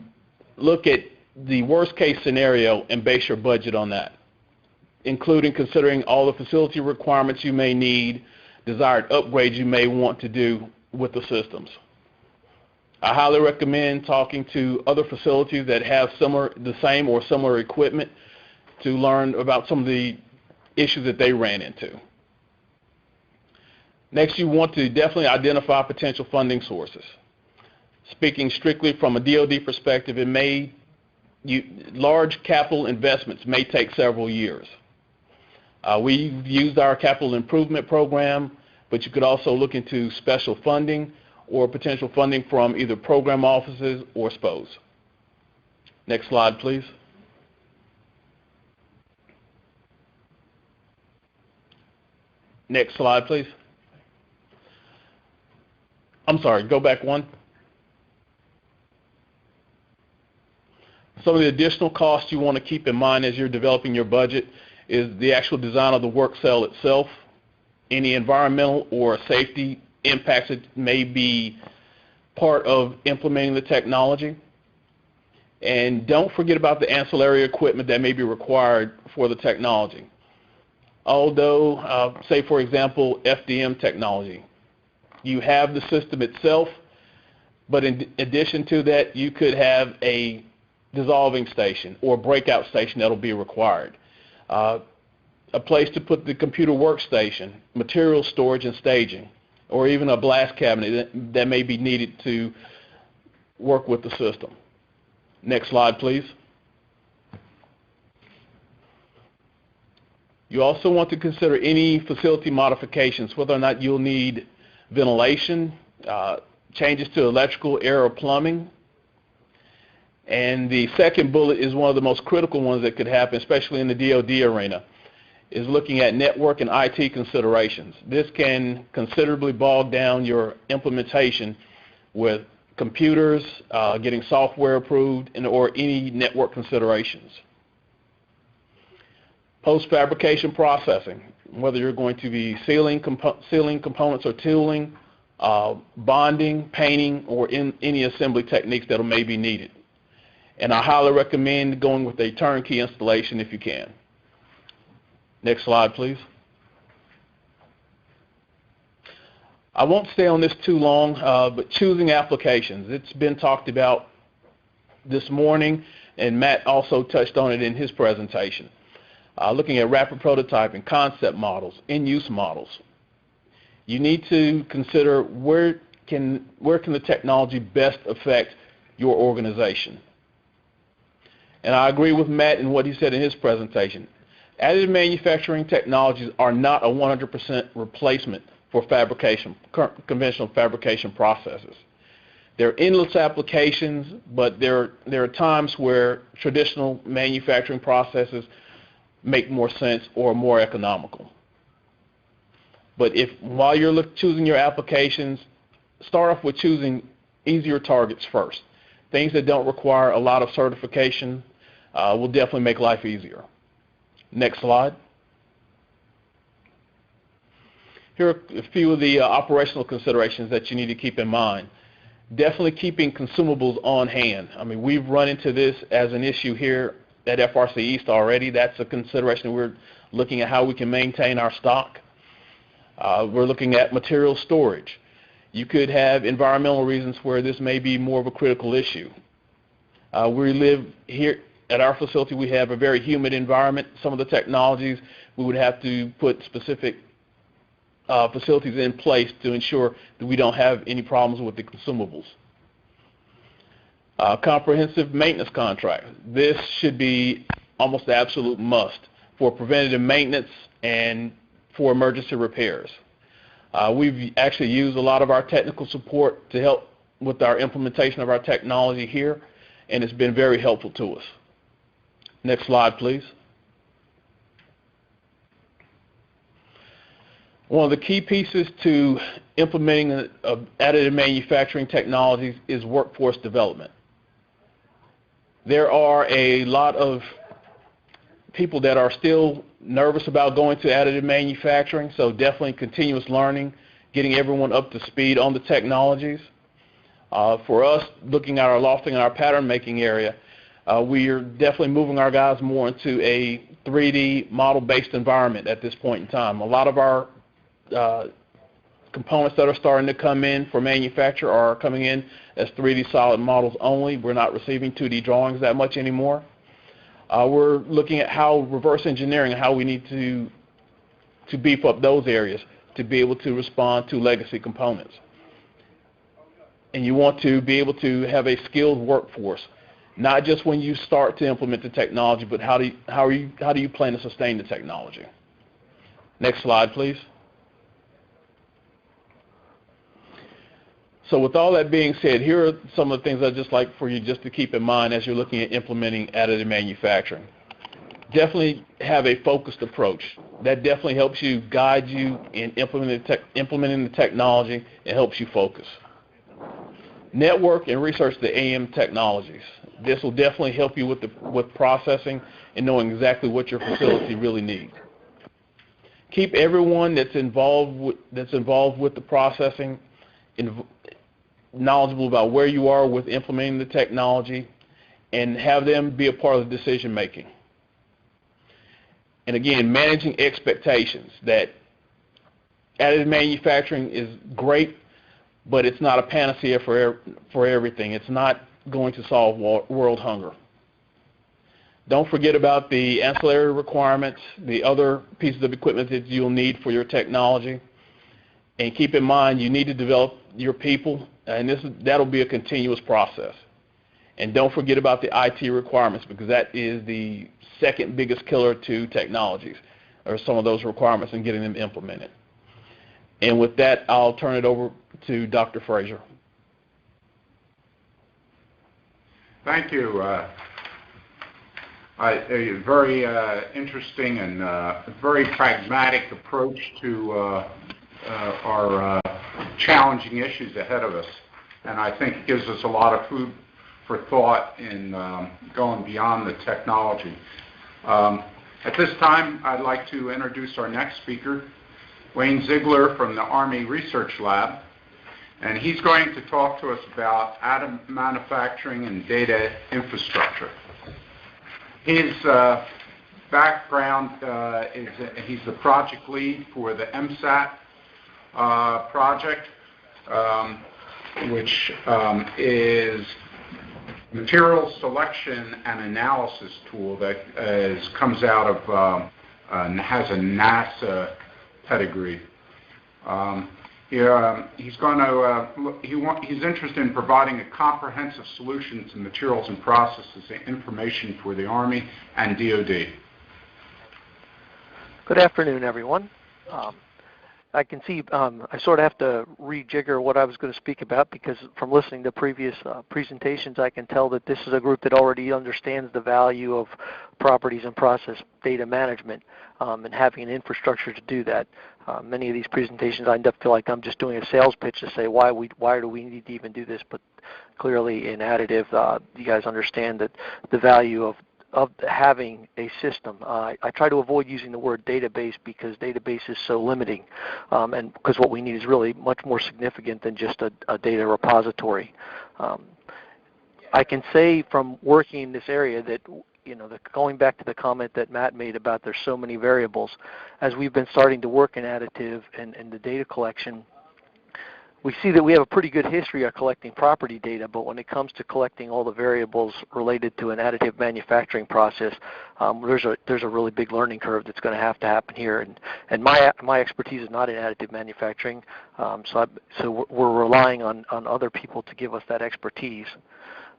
look at the worst case scenario and base your budget on that, including considering all the facility requirements you may need, desired upgrades you may want to do with the systems. I highly recommend talking to other facilities that have the same or similar equipment to learn about some of the issues that they ran into. Next, you want to definitely identify potential funding sources. Speaking strictly from a DoD perspective, large capital investments may take several years. We've used our capital improvement program, but you could also look into special funding or potential funding from either program offices or SPOs. Next slide, please. Next slide, please. I'm sorry, go back one. Some of the additional costs you want to keep in mind as you're developing your budget is the actual design of the work cell itself. any environmental or safety impacts that may be part of implementing the technology. And don't forget about the ancillary equipment that may be required for the technology. Although, say for example, FDM technology, you have the system itself, but in addition to that, you could have a dissolving station or breakout station that will be required. A place to put the computer workstation, material storage and staging, or even a blast cabinet that may be needed to work with the system. Next slide, please. You also want to consider any facility modifications, whether or not you'll need ventilation, changes to electrical, air, or plumbing. And the second bullet is one of the most critical ones that could happen, especially in the DoD arena, is looking at network and IT considerations. This can considerably bog down your implementation with computers, getting software approved, or any network considerations. Post-fabrication processing, whether you're going to be sealing components or tooling, bonding, painting, or any assembly techniques that may be needed. And I highly recommend going with a turnkey installation if you can. Next slide, please. I won't stay on this too long, but choosing applications. It's been talked about this morning, and Matt also touched on it in his presentation. Looking at rapid prototyping, concept models, in-use models. You need to consider where can the technology best affect your organization. And I agree with Matt in what he said in his presentation. Additive manufacturing technologies are not a 100% replacement for conventional fabrication processes. There are endless applications, but there are times where traditional manufacturing processes make more sense or more economical. But while you're choosing your applications, start off with choosing easier targets first. Things that don't require a lot of certification will definitely make life easier. Next slide. Here are a few of the operational considerations that you need to keep in mind. Definitely keeping consumables on hand. I mean, we've run into this as an issue here at FRC East already. That's a consideration. We're looking at how we can maintain our stock. We're looking at material storage. You could have environmental reasons where this may be more of a critical issue. We live here at our facility. We have a very humid environment. Some of the technologies, we would have to put specific facilities in place to ensure that we don't have any problems with the consumables. Comprehensive maintenance contract. This should be almost the absolute must for preventative maintenance and for emergency repairs. We've actually used a lot of our technical support to help with our implementation of our technology here, and it's been very helpful to us. Next slide, please. One of the key pieces to implementing additive manufacturing technologies is workforce development. There are a lot of people that are still nervous about going to additive manufacturing, so definitely continuous learning, getting everyone up to speed on the technologies. For us, looking at our lofting and our pattern making area, we are definitely moving our guys more into a 3D model-based environment at this point in time. A lot of our components that are starting to come in for manufacture are coming in as 3D solid models only. We're not receiving 2D drawings that much anymore. We're looking at how reverse engineering, how we need to beef up those areas to be able to respond to legacy components. And you want to be able to have a skilled workforce, not just when you start to implement the technology, but how do you plan to sustain the technology? Next slide, please. So with all that being said, here are some of the things I'd just like for you just to keep in mind as you're looking at implementing additive manufacturing. Definitely have a focused approach. That definitely helps you, guide you in implementing the technology. It helps you focus. Network and research the AM technologies. This will definitely help you with processing and knowing exactly what your facility really needs. Keep everyone that's involved with the processing knowledgeable about where you are with implementing the technology, and have them be a part of the decision making. And again, managing expectations that additive manufacturing is great, but it's not a panacea for everything. It's not going to solve world hunger. Don't forget about the ancillary requirements, the other pieces of equipment that you'll need for your technology. And keep in mind, you need to develop your people, and that'll be a continuous process. And don't forget about the IT requirements, because that is the second biggest killer to technologies, or some of those requirements and getting them implemented. And with that, I'll turn it over to Dr. Frazier. Thank you. A very interesting and very pragmatic approach to our challenging issues ahead of us. And I think it gives us a lot of food for thought in going beyond the technology. At this time, I'd like to introduce our next speaker, Wayne Ziegler from the Army Research Lab. And he's going to talk to us about additive manufacturing and data infrastructure. His background is he's the project lead for the MSAT project, which is material selection and analysis tool that comes out of has a NASA pedigree. He's interested in providing a comprehensive solution to materials and processes and information for the Army and DoD. Good afternoon, everyone. I can see I sort of have to rejigger what I was going to speak about, because from listening to previous presentations, I can tell that this is a group that already understands the value of properties and process data management, and having an infrastructure to do that. Many of these presentations, I end up feel like I'm just doing a sales pitch to say why do we need to even do this, but clearly in additive, you guys understand that the value of having a system. I try to avoid using the word database, because database is so limiting, and because what we need is really much more significant than just a data repository. I can say from working in this area that, going back to the comment that Matt made about there's so many variables, as we've been starting to work in additive and the data collection, we see that we have a pretty good history of collecting property data, but when it comes to collecting all the variables related to an additive manufacturing process, there's a really big learning curve that's going to happen here. And my expertise is not in additive manufacturing, so we're relying on other people to give us that expertise.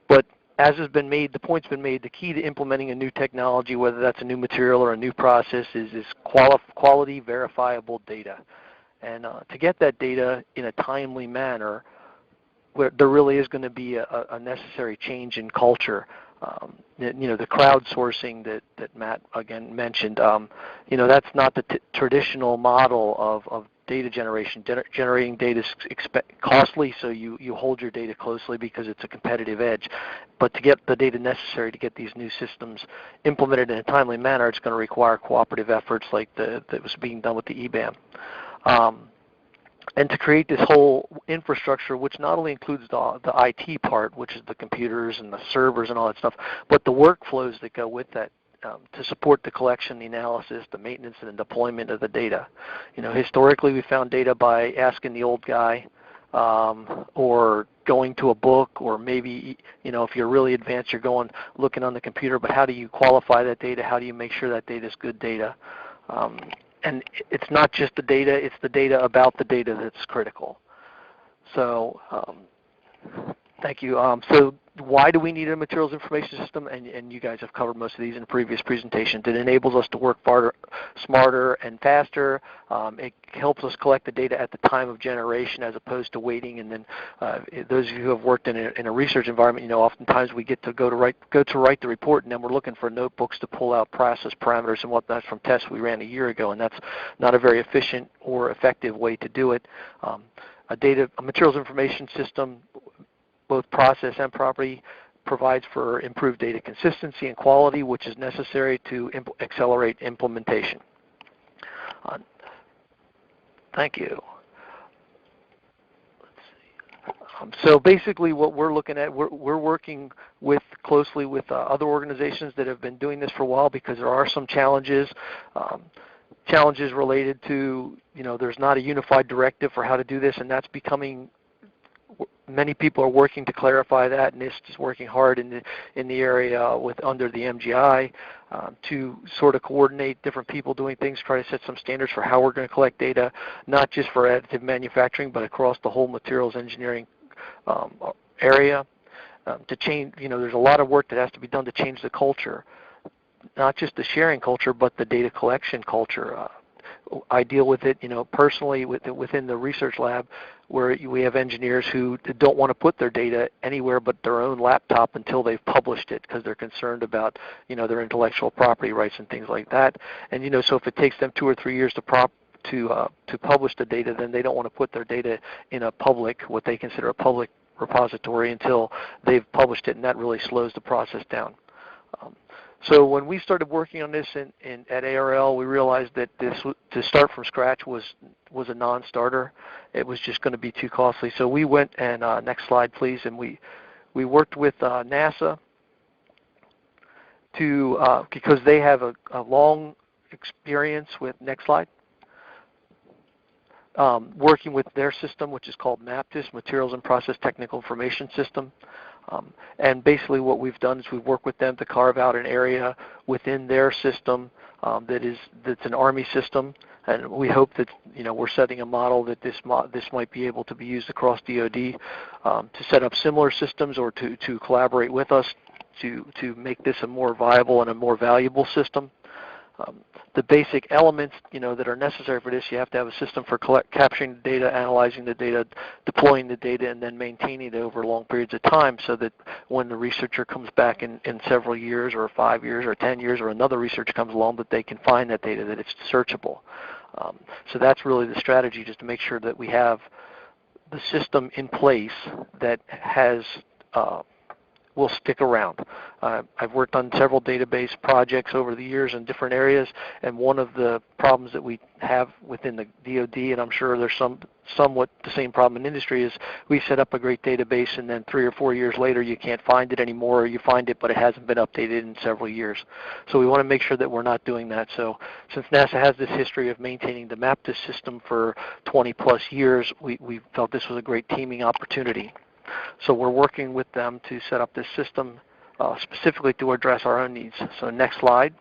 But as has been made, the point's been made, the key to implementing a new technology, whether that's a new material or a new process, is quality verifiable data. And to get that data in a timely manner, there really is going to be a necessary change in culture. The crowdsourcing that Matt again mentioned, that's not the traditional model of data generation. Generating data is costly, so you hold your data closely because it's a competitive edge. But to get the data necessary to get these new systems implemented in a timely manner, it's going to require cooperative efforts like that was being done with the EBAM. And to create this whole infrastructure, which not only includes the IT part, which is the computers and the servers and all that stuff, but the workflows that go with that to support the collection, the analysis, the maintenance, and the deployment of the data. Historically we found data by asking the old guy, or going to a book, or maybe, if you're really advanced, you're looking on the computer, but how do you qualify that data? How do you make sure that data is good data? And it's not just the data, it's the data about the data that's critical. So, thank you. So why do we need a materials information system? And you guys have covered most of these in previous presentations. It enables us to work smarter and faster. It helps us collect the data at the time of generation as opposed to waiting. And then those of you who have worked in a research environment, oftentimes we get to go to write the report, and then we're looking for notebooks to pull out process parameters and whatnot from tests we ran a year ago, and that's not a very efficient or effective way to do it. A materials information system, both process and property, provides for improved data consistency and quality, which is necessary to accelerate implementation. Thank you. So basically what we're looking at, we're working closely with other organizations that have been doing this for a while, because there are some challenges related to, there's not a unified directive for how to do this, and that's becoming, many people are working to clarify that. NIST is working hard in the area under the MGI to sort of coordinate different people doing things, try to set some standards for how we're going to collect data, not just for additive manufacturing, but across the whole materials engineering area. To change, there's a lot of work that has to be done to change the culture, not just the sharing culture, but the data collection culture. I deal with it, personally within the research lab, where we have engineers who don't want to put their data anywhere but their own laptop until they've published it, because they're concerned about, their intellectual property rights and things like that. And so if it takes them 2 or 3 years to publish the data, then they don't want to put their data in what they consider a public repository until they've published it, and that really slows the process down. So when we started working on this at ARL, we realized that to start from scratch was a non-starter. It was just going to be too costly. So we went, and next slide please, and we worked with NASA because they have a long experience with, next slide, working with their system, which is called MAPTIS, Materials and Process Technical Information System. And basically what we've done is we've worked with them to carve out an area within their system that's an Army system, and we hope that we're setting a model that this might be able to be used across DoD to set up similar systems, or to collaborate with us to make this a more viable and a more valuable system. The basic elements, that are necessary for this, you have to have a system for capturing the data, analyzing the data, deploying the data, and then maintaining it over long periods of time, so that when the researcher comes back in several years, or 5 years, or 10 years, or another researcher comes along, that they can find that data, that it's searchable. So that's really the strategy, just to make sure that we have the system in place that will stick around. I've worked on several database projects over the years in different areas, and one of the problems that we have within the DoD, and I'm sure there's somewhat the same problem in industry, is we set up a great database, and then 3 or 4 years later you can't find it anymore, or you find it but it hasn't been updated in several years. So we want to make sure that we're not doing that. So since NASA has this history of maintaining the MAPTIS system for 20 plus years, we felt this was a great teaming opportunity. So we're working with them to set up this system specifically to address our own needs. So next slide.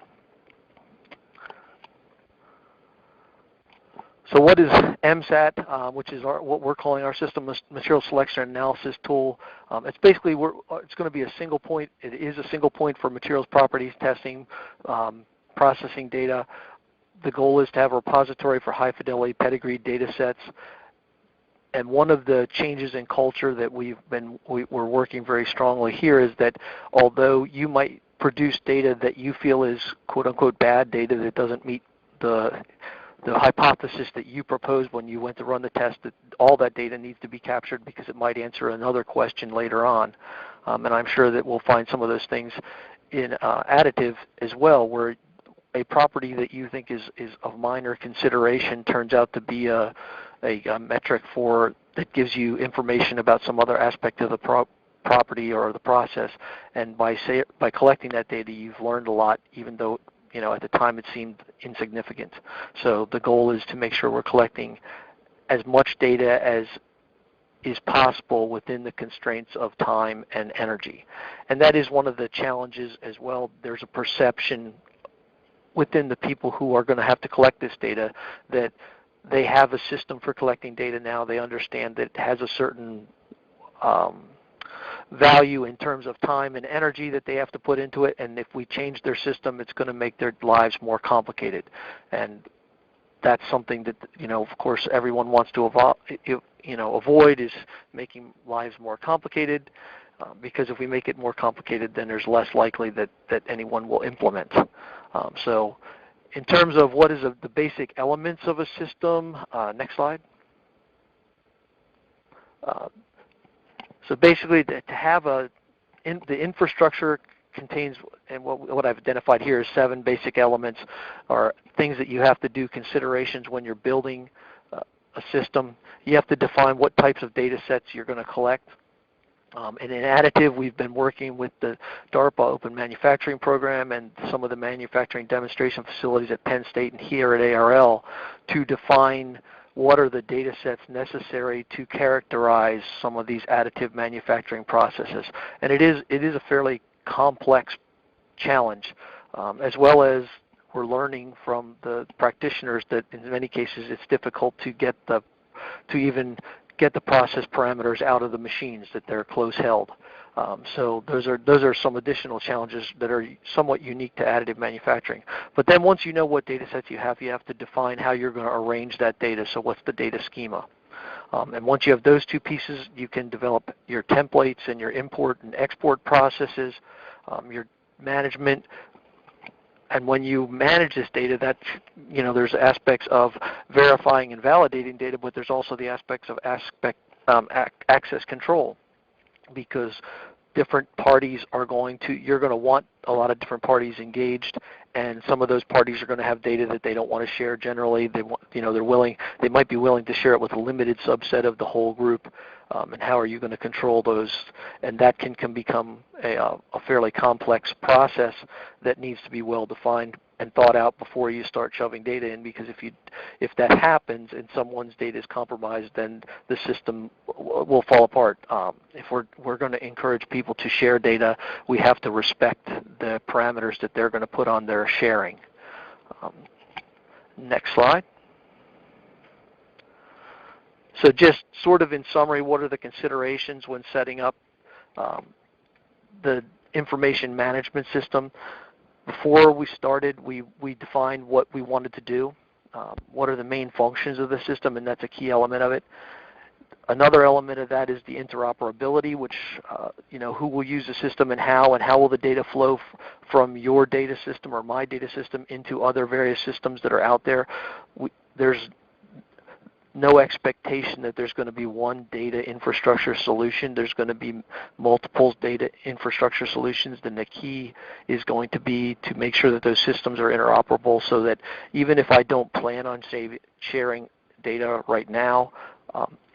So what is MSAT, which is what we're calling our system material selection and analysis tool? It's basically, it's going to be a single point. It is a single point for materials properties testing, processing data. The goal is to have a repository for high fidelity pedigreed data sets. And one of the changes in culture that we're working very strongly here is that although you might produce data that you feel is quote-unquote bad data, that doesn't meet the hypothesis that you proposed when you went to run the test, that all that data needs to be captured, because it might answer another question later on. And I'm sure that we'll find some of those things in additive as well, where a property that you think is of minor consideration turns out to be a metric that gives you information about some other aspect of the property or the process. And by collecting that data, you've learned a lot, even though at the time it seemed insignificant. So the goal is to make sure we're collecting as much data as is possible within the constraints of time and energy. And that is one of the challenges as well. There's a perception within the people who are going to have to collect this data that they have a system for collecting data now. They understand that it has a certain value in terms of time and energy that they have to put into it, and if we change their system, it's going to make their lives more complicated. And that's something that, of course, everyone wants to avoid, is making lives more complicated, because if we make it more complicated, then there's less likely that anyone will implement. So in terms of what is the basic elements of a system, next slide. So basically, to have the infrastructure contains, and what I've identified here is 7 basic elements, or things that you have to do, considerations when you're building a system, you have to define what types of data sets you're going to collect. And in additive, we've been working with the DARPA Open Manufacturing Program and some of the manufacturing demonstration facilities at Penn State and here at ARL to define what are the data sets necessary to characterize some of these additive manufacturing processes. And it is a fairly complex challenge, as well as we're learning from the practitioners that in many cases it's difficult to even get the process parameters out of the machines, that they're close held. So those are some additional challenges that are somewhat unique to additive manufacturing. But then once you know what data sets you have to define how you're going to arrange that data. So what's the data schema? And once you have those two pieces, you can develop your templates and your import and export processes, your management. And when you manage this data, there's aspects of verifying and validating data, but there's also the aspects of access control, because different parties are you're going to want a lot of different parties engaged, and some of those parties are going to have data that they don't want to share generally. They might be willing to share it with a limited subset of the whole group. And how are you going to control those? And that can become a fairly complex process that needs to be well defined and thought out before you start shoving data in, because if that happens and someone's data is compromised, then the system will fall apart. If we're going to encourage people to share data, we have to respect the parameters that they're going to put on their sharing. Next slide. So just sort of in summary, what are the considerations when setting up the information management system? Before we started, we defined what we wanted to do, what are the main functions of the system, and that's a key element of it. Another element of that is the interoperability, which, who will use the system and how will the data flow from your data system or my data system into other various systems that are out there. There's no expectation that there's going to be one data infrastructure solution. There's going to be multiple data infrastructure solutions. Then the key is going to be to make sure that those systems are interoperable, so that even if I don't plan on sharing data right now,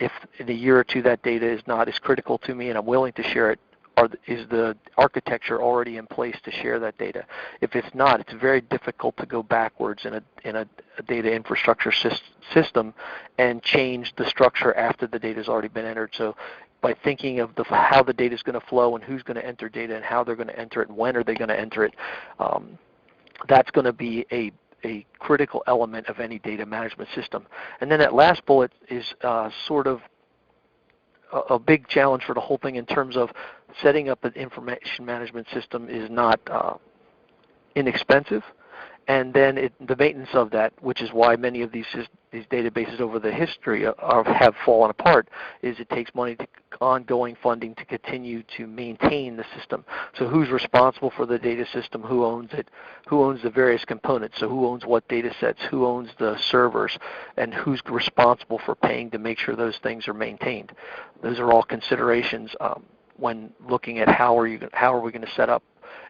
if in a year or two that data is not as critical to me and I'm willing to share it, is the architecture already in place to share that data? If it's not, it's very difficult to go backwards in a data infrastructure system and change the structure after the data has already been entered. So by thinking of how the data is going to flow and who's going to enter data and how they're going to enter it and when are they going to enter it, that's going to be a critical element of any data management system. And then that last bullet is sort of a big challenge for the whole thing in terms of setting up an information management system is not inexpensive, and then the maintenance of that, which is why many of these databases over the history have fallen apart, is it takes money, ongoing funding to continue to maintain the system. So who's responsible for the data system? Who owns it? Who owns the various components? So who owns what data sets? Who owns the servers? And who's responsible for paying to make sure those things are maintained? Those are all considerations when looking at how are we going to set up.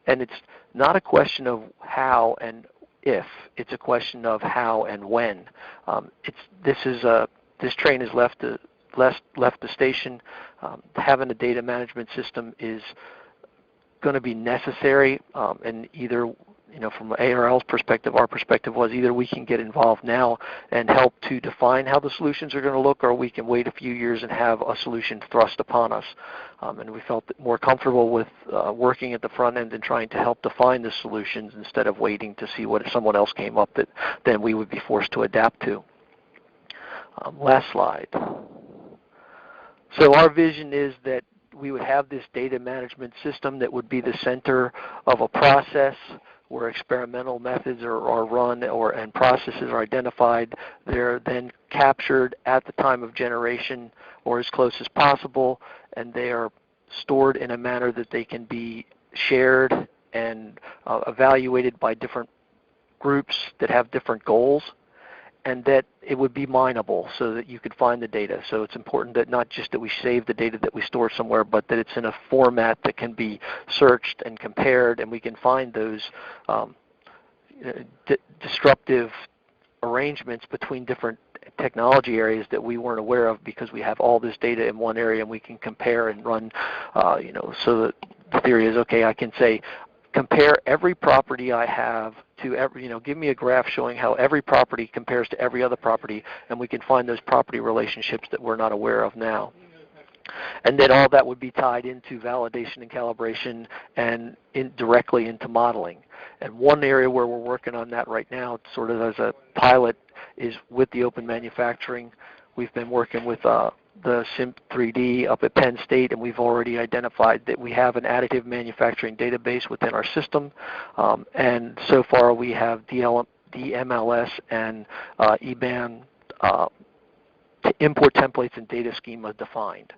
And it's not a question of how and if, it's a question of how and when. This train has left the station. Having a data management system is going to be necessary, and either, from ARL's perspective, our perspective was either we can get involved now and help to define how the solutions are going to look, or we can wait a few years and have a solution thrust upon us. And we felt more comfortable with working at the front end and trying to help define the solutions instead of waiting to see what someone else came up that then we would be forced to adapt to. Last slide. So our vision is that we would have this data management system that would be the center of a process where experimental methods are run and processes are identified. They're then captured at the time of generation or as close as possible, and they are stored in a manner that they can be shared and evaluated by different groups that have different goals, and that it would be mineable so that you could find the data. So it's important that not just that we save the data that we store somewhere, but that it's in a format that can be searched and compared, and we can find those disruptive arrangements between different technology areas that we weren't aware of because we have all this data in one area and we can compare and run, so that the theory is, okay, I can say, compare every property I have to every, give me a graph showing how every property compares to every other property, and we can find those property relationships that we're not aware of now. And then all that would be tied into validation and calibration and directly into modeling. And one area where we're working on that right now, sort of as a pilot, is with the open manufacturing. We've been working with the SIMP3D up at Penn State, and we've already identified that we have an additive manufacturing database within our system. And so far we have DMLS and EBAN import templates and data schema defined.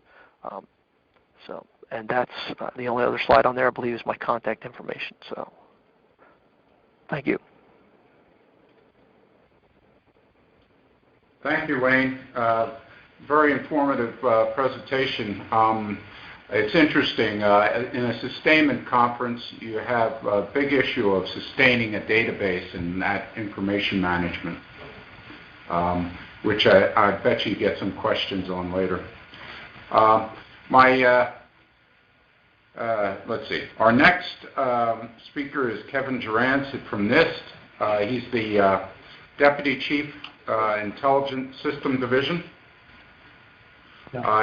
And that's the only other slide on there, I believe, is my contact information. So, thank you. Thank you, Wayne. Very informative presentation. It's interesting. In a sustainment conference, you have a big issue of sustaining a database and that information management, which I bet you get some questions on later. Let's see. Our next speaker is Kevin Jurrens from NIST. He's the Deputy Chief Intelligent System Division.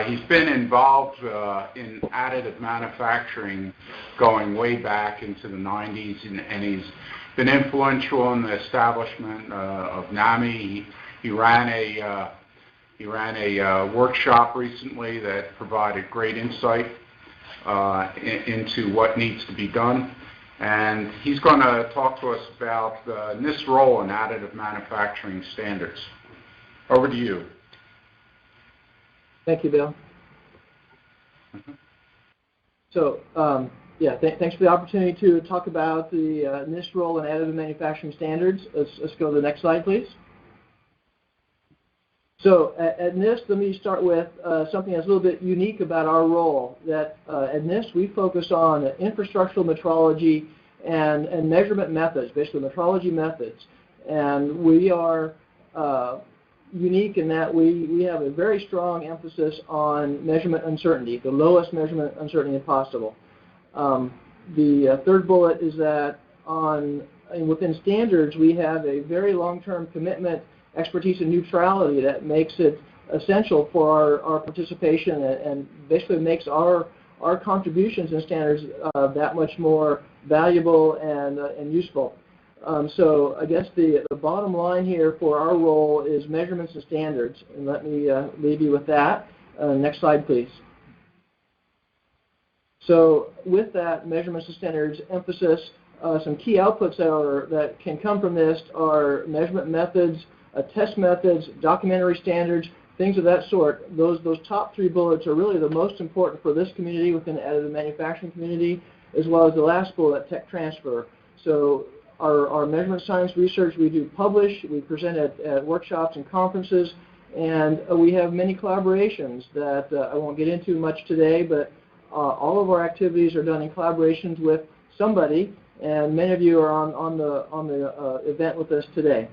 He's been involved in additive manufacturing going way back into the 90s, and he's been influential in the establishment of NAMI. He ran a workshop recently that provided great insight into what needs to be done. And he's going to talk to us about NIST's role in additive manufacturing standards. Over to you. Thank you, Bill. So, thanks for the opportunity to talk about the NIST role in additive manufacturing standards. Let's go to the next slide, please. So at NIST, let me start with something that's a little bit unique about our role. That at NIST, we focus on infrastructural metrology and measurement methods, basically metrology methods. And we are unique in that we have a very strong emphasis on measurement uncertainty, the lowest measurement uncertainty possible. The third bullet is that within standards, we have a very long-term commitment, expertise, and neutrality that makes it essential for our participation and basically makes our contributions in standards that much more valuable and useful. So I guess the bottom line here for our role is measurements and standards, and let me leave you with that. Next slide, please. So with that measurements and standards emphasis, some key outputs that can come from this are measurement methods, test methods, documentary standards, things of that sort. Those top three bullets are really the most important for this community within the additive manufacturing community, as well as the last bullet, tech transfer. So our measurement science research, we do publish, we present at workshops and conferences, and we have many collaborations that I won't get into much today, but all of our activities are done in collaborations with somebody, and many of you are on the event with us today.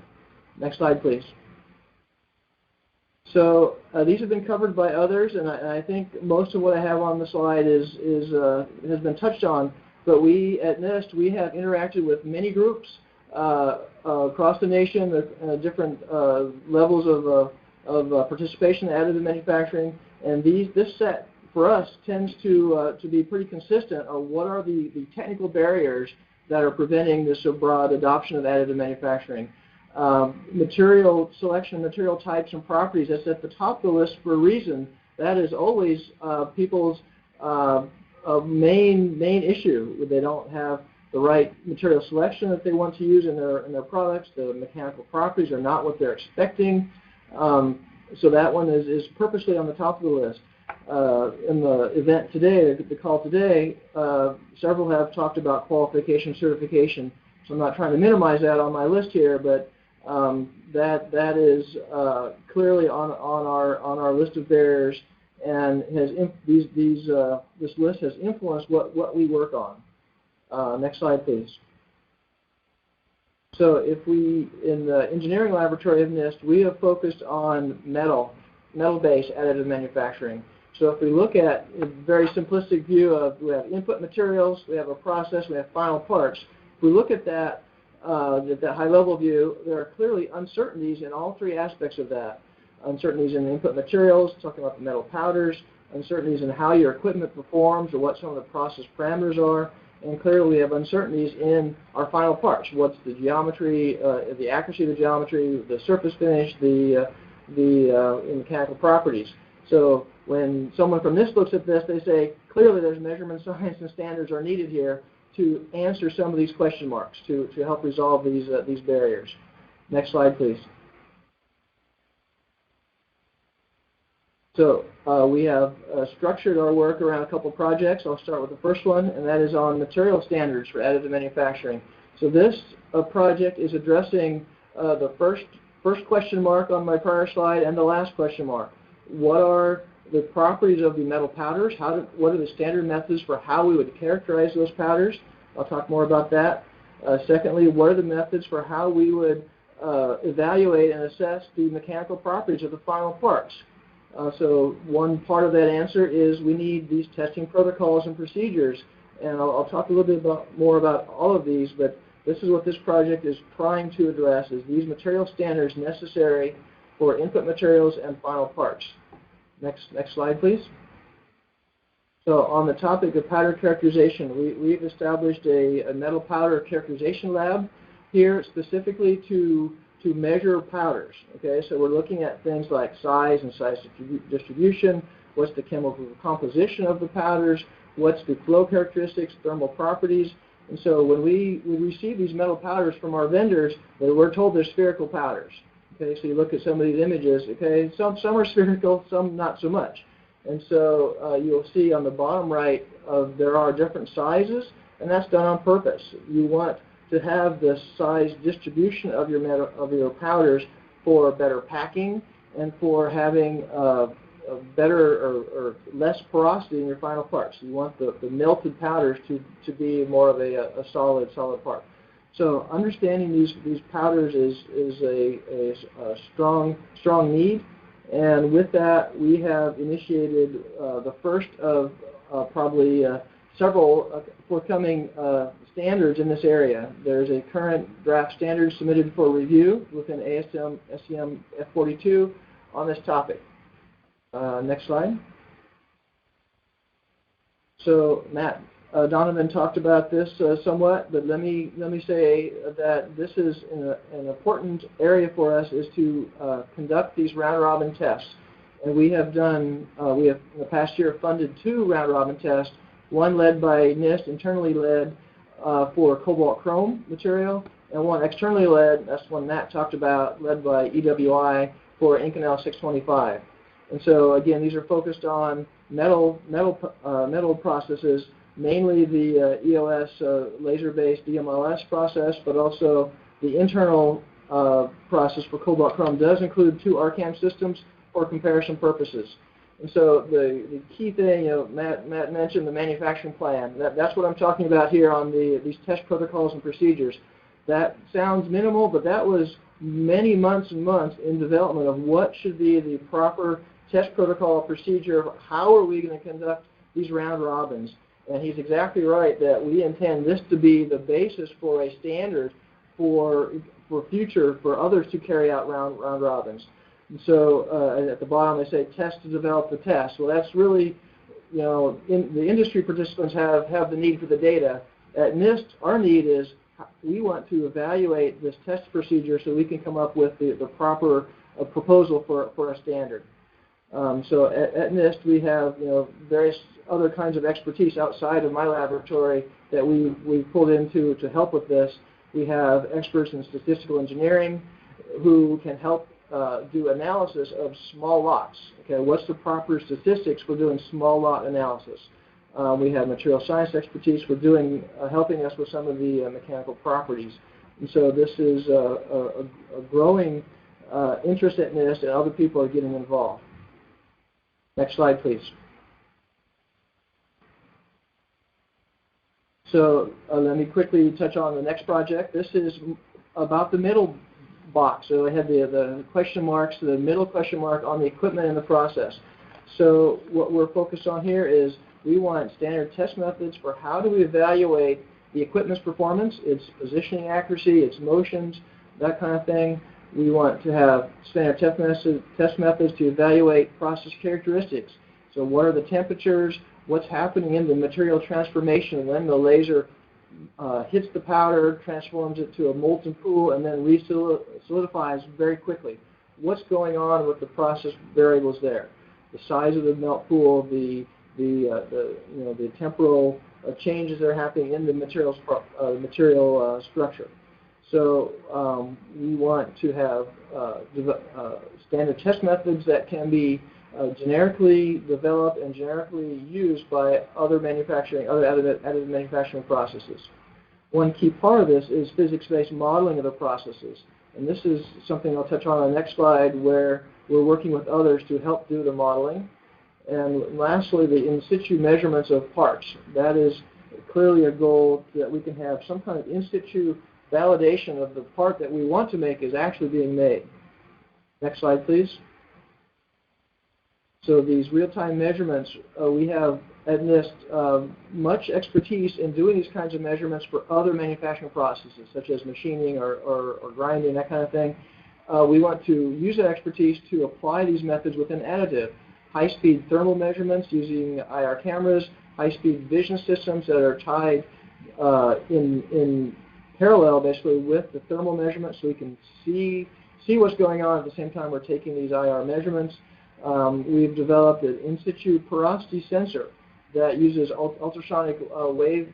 Next slide, please. So these have been covered by others, and I think most of what I have on the slide has been touched on. But we at NIST, we have interacted with many groups across the nation, different levels of participation in additive manufacturing, and this set for us tends to be pretty consistent on what are the technical barriers that are preventing this broad adoption of additive manufacturing. Material selection, material types, and properties, that's at the top of the list for a reason. That is always people's main issue. They don't have the right material selection that they want to use in their products. The mechanical properties are not what they're expecting. So that one is purposely on the top of the list. In the event today, the call today, several have talked about qualification, certification. So I'm not trying to minimize that on my list here, but that is clearly on our list of barriers, and this list has influenced what we work on. Next slide, please. So if we, in the engineering laboratory of NIST, we have focused on metal-based additive manufacturing. So if we look at a very simplistic view of, we have input materials, we have a process, we have final parts. If we look at that high-level view, there are clearly uncertainties in all three aspects of that. Uncertainties in the input materials, talking about the metal powders, uncertainties in how your equipment performs or what some of the process parameters are, and clearly we have uncertainties in our final parts. What's the geometry, the accuracy of the geometry, the surface finish, the mechanical properties. So when someone from NIST looks at this, they say, clearly there's measurement science and standards are needed here to answer some of these question marks, to help resolve these barriers. Next slide, please. So we have structured our work around a couple projects. I'll start with the first one, and that is on material standards for additive manufacturing. So this project is addressing the first question mark on my prior slide and the last question mark. What are the properties of the metal powders? What are the standard methods for how we would characterize those powders? I'll talk more about that. Secondly, what are the methods for how we would evaluate and assess the mechanical properties of the final parts? So one part of that answer is we need these testing protocols and procedures, and I'll talk a little bit more about all of these, but this is what this project is trying to address, is these material standards necessary for input materials and final parts. Next slide, please. So on the topic of powder characterization, we've established a metal powder characterization lab here specifically to measure powders. Okay, so we're looking at things like size and size distribution, what's the chemical composition of the powders, what's the flow characteristics, thermal properties. And so when we receive these metal powders from our vendors, we're told they're spherical powders. Okay, so you look at some of these images, okay, some are spherical, some not so much. And so you'll see on the bottom right there are different sizes, and that's done on purpose. You want to have the size distribution of your powders for better packing and for having better or less porosity in your final parts. You want the melted powders to be more of a solid part. So understanding these powders is a strong need, and with that we have initiated the first of probably several forthcoming standards in this area. There's a current draft standard submitted for review within ASTM F42 on this topic. Next slide. So Matt Donovan talked about this somewhat, but let me say that this is an important area for us, is to conduct these round-robin tests. And we have in the past year funded 2 round-robin tests, one led by NIST, internally led for cobalt chrome material, and one externally led, that's one Matt talked about, led by EWI for Inconel 625. And so again, these are focused on metal processes, mainly the EOS laser-based DMLS process, but also the internal process for cobalt chrome does include 2 RCAM systems for comparison purposes. And so the key thing, Matt mentioned the manufacturing plan. That's what I'm talking about here on these test protocols and procedures. That sounds minimal, but that was many months and months in development of what should be the proper test protocol procedure. How are we going to conduct these round robins? And he's exactly right that we intend this to be the basis for a standard for others to carry out round robins. And so at the bottom they say test to develop the test. Well, that's really, the industry participants have the need for the data. At NIST, our need is we want to evaluate this test procedure so we can come up with the proper proposal for a standard. So at NIST we have various other kinds of expertise outside of my laboratory that we pulled into to help with this. We have experts in statistical engineering who can help do analysis of small lots. Okay, what's the proper statistics for doing small lot analysis? We have material science expertise for helping us with some of the mechanical properties. And so this is a growing interest at NIST, and other people are getting involved. Next slide, please. So let me quickly touch on the next project. This is about the middle box. So I had the question marks, the middle question mark on the equipment and the process. So what we're focused on here is we want standard test methods for how do we evaluate the equipment's performance, its positioning accuracy, its motions, that kind of thing. We want to have standard test methods to evaluate process characteristics. So what are the temperatures, what's happening in the material transformation when the laser hits the powder, transforms it to a molten pool, and then re-solidifies very quickly. What's going on with the process variables there? The size of the melt pool, the temporal changes that are happening in the material structure. So we want to have standard test methods that can be generically developed and generically used by other additive manufacturing processes. One key part of this is physics-based modeling of the processes. And this is something I'll touch on the next slide, where we're working with others to help do the modeling. And lastly, the in situ measurements of parts. That is clearly a goal, that we can have some kind of in situ validation of the part that we want to make is actually being made. Next slide, please. So these real-time measurements, we have at NIST much expertise in doing these kinds of measurements for other manufacturing processes, such as machining or grinding, that kind of thing. We want to use that expertise to apply these methods within additive. High-speed thermal measurements using IR cameras, high-speed vision systems that are tied in parallel, basically, with the thermal measurements, so we can see what's going on at the same time we're taking these IR measurements. We've developed an in situ porosity sensor that uses ultrasonic wave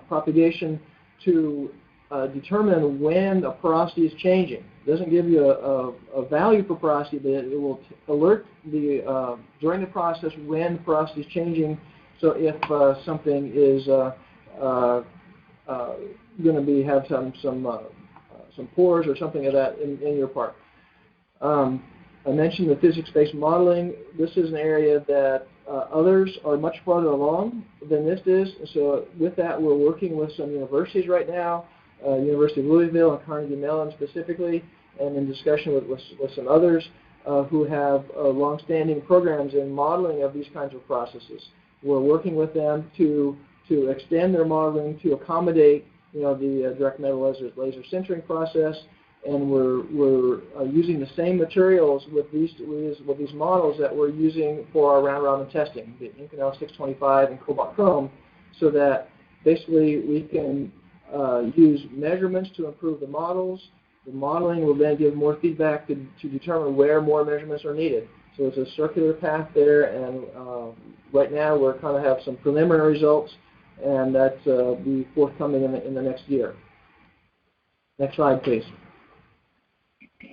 propagation to determine when a porosity is changing. It doesn't give you a value for porosity, but it will alert during the process when porosity is changing. So if something is going to have some pores or something of that in your part. I mentioned the physics-based modeling. This is an area that others are much farther along than NIST is. So with that, we're working with some universities right now, University of Louisville and Carnegie Mellon specifically, and in discussion with some others who have long-standing programs in modeling of these kinds of processes. We're working with them to extend their modeling to accommodate the direct metal laser sintering process. And we're using the same materials with these models that we're using for our round-robin testing, the Inconel 625 and cobalt chrome, so that basically we can use measurements to improve the models. The modeling will then give more feedback to determine where more measurements are needed. So it's a circular path there, and right now we're kind of have some preliminary results, and that's be forthcoming in the next year. Next slide, please.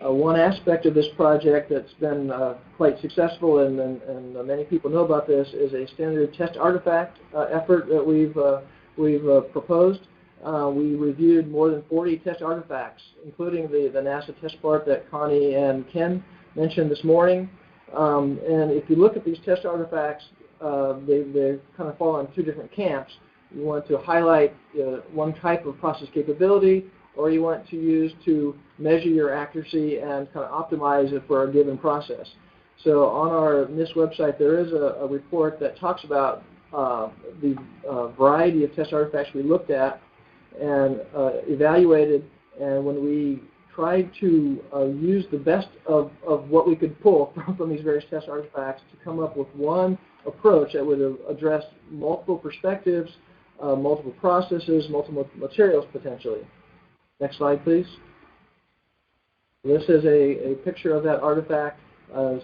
One aspect of this project that's been quite successful, and many people know about this, is a standard test artifact effort that we've proposed. We reviewed more than 40 test artifacts, including the NASA test part that Connie and Ken mentioned this morning. And if you look at these test artifacts, they kind of fall in two different camps. You want to highlight one type of process capability, or you want to use to measure your accuracy and kind of optimize it for a given process. So on our NIST website, there is a report that talks about the variety of test artifacts we looked at and evaluated, and when we tried to use the best of what we could pull from these various test artifacts to come up with one approach that would address multiple perspectives, multiple processes, multiple materials potentially. Next slide, please. This is a picture of that artifact.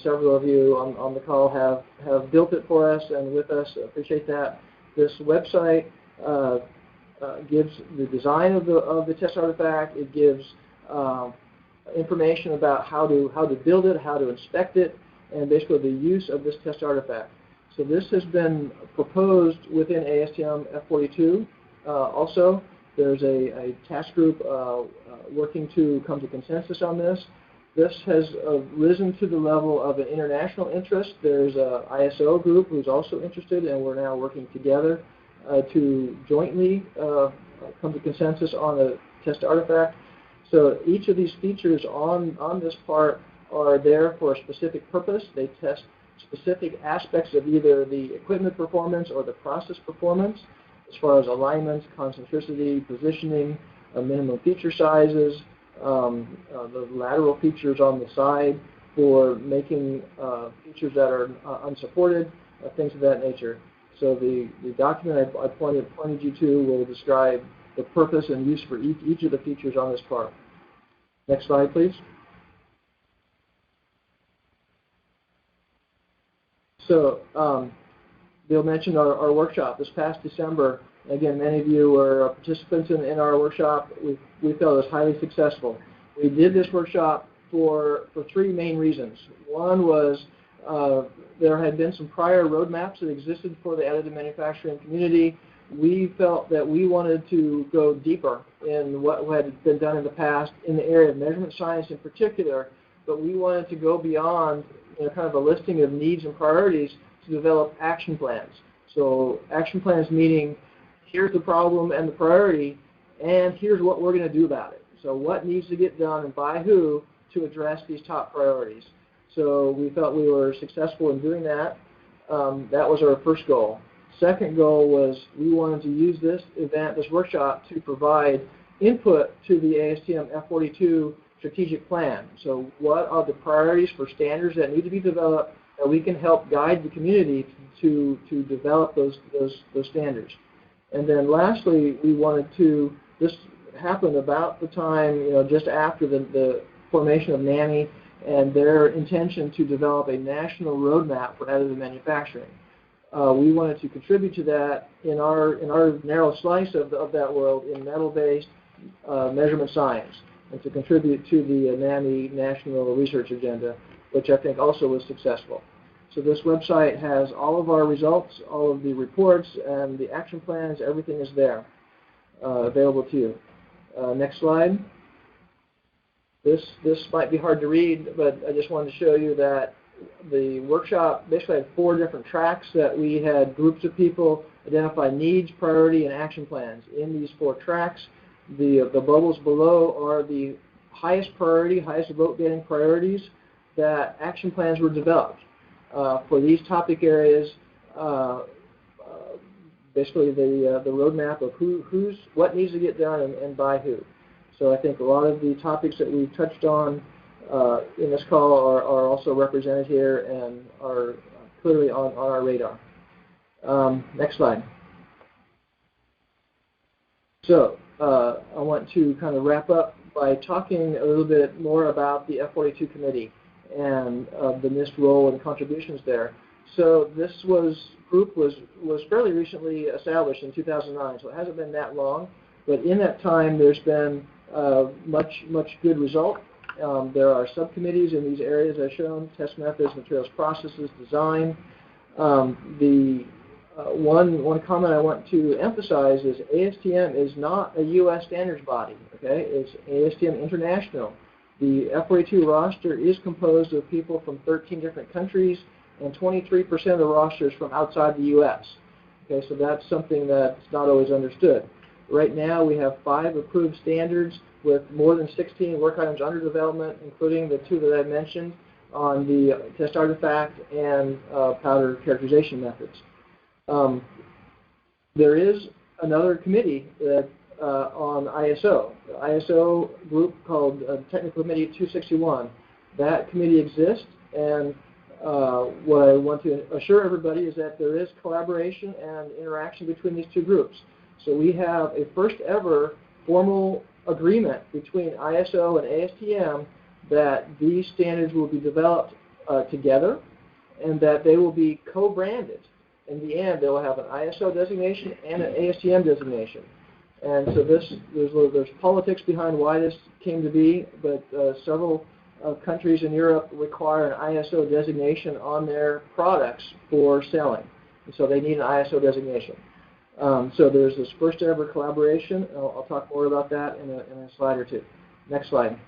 Several of you on the call have built it for us and with us. Appreciate that. This website gives the design of the test artifact. It gives information about how to build it, how to inspect it, and basically the use of this test artifact. So this has been proposed within ASTM F42 also. There's a task group working to come to consensus on this. This has risen to the level of an international interest. There's an ISO group who's also interested, and we're now working together to jointly come to consensus on a test artifact. So each of these features on this part are there for a specific purpose. They test specific aspects of either the equipment performance or the process performance, as far as alignments, concentricity, positioning, minimum feature sizes, the lateral features on the side for making features that are unsupported, things of that nature. So the document I pointed you to will describe the purpose and use for each of the features on this part. Next slide, please. So Bill mentioned our workshop this past December. Again, many of you were participants in our workshop. We felt it was highly successful. We did this workshop for three main reasons. One was there had been some prior roadmaps that existed for the additive manufacturing community. We felt that we wanted to go deeper in what had been done in the past in the area of measurement science in particular, but we wanted to go beyond kind of a listing of needs and priorities to develop action plans. So action plans meaning here's the problem and the priority, and here's what we're going to do about it. So what needs to get done and by who to address these top priorities. So we felt we were successful in doing that. That was our first goal. Second goal was we wanted to use this event, this workshop, to provide input to the ASTM F42 strategic plan. So what are the priorities for standards that need to be developed that we can help guide the community to develop those standards. And then lastly, we wanted to, this happened about the time, just after the formation of NAMI and their intention to develop a national roadmap for additive manufacturing. We wanted to contribute to that in our narrow slice of that world in metal-based measurement science, and to contribute to the NAMI National Research Agenda, which I think also was successful. So this website has all of our results, all of the reports, and the action plans. Everything is there, available to you. Next slide. This might be hard to read, but I just wanted to show you that the workshop basically had 4 different tracks that we had groups of people identify needs, priority, and action plans. In these 4 tracks, the bubbles below are the highest priority, highest vote-getting priorities that action plans were developed. For these topic areas, basically the roadmap of what needs to get done and by who. So I think a lot of the topics that we've touched on in this call are also represented here and are clearly on our radar. Next slide. So I want to kind of wrap up by talking a little bit more about the F42 committee and the NIST role and contributions there. So this group was fairly recently established in 2009, so it hasn't been that long. But in that time, there's been much good result. There are subcommittees in these areas as shown: test methods, materials processes, design. One comment I want to emphasize is ASTM is not a U.S. standards body. Okay, it's ASTM International. The F42 roster is composed of people from 13 different countries, and 23% of the roster is from outside the U.S. Okay, so that's something that's not always understood. Right now, we have 5 approved standards with more than 16 work items under development, including the 2 that I mentioned on the test artifact and powder characterization methods. There is another committee that on ISO, the ISO group called Technical Committee 261. That committee exists, and what I want to assure everybody is that there is collaboration and interaction between these 2 groups. So we have a first ever formal agreement between ISO and ASTM that these standards will be developed together and that they will be co-branded. In the end, they will have an ISO designation and an ASTM designation. And so there's politics behind why this came to be, but several countries in Europe require an ISO designation on their products for selling. And so they need an ISO designation. So there's this first ever collaboration. I'll talk more about that in a slide or 2. Next slide.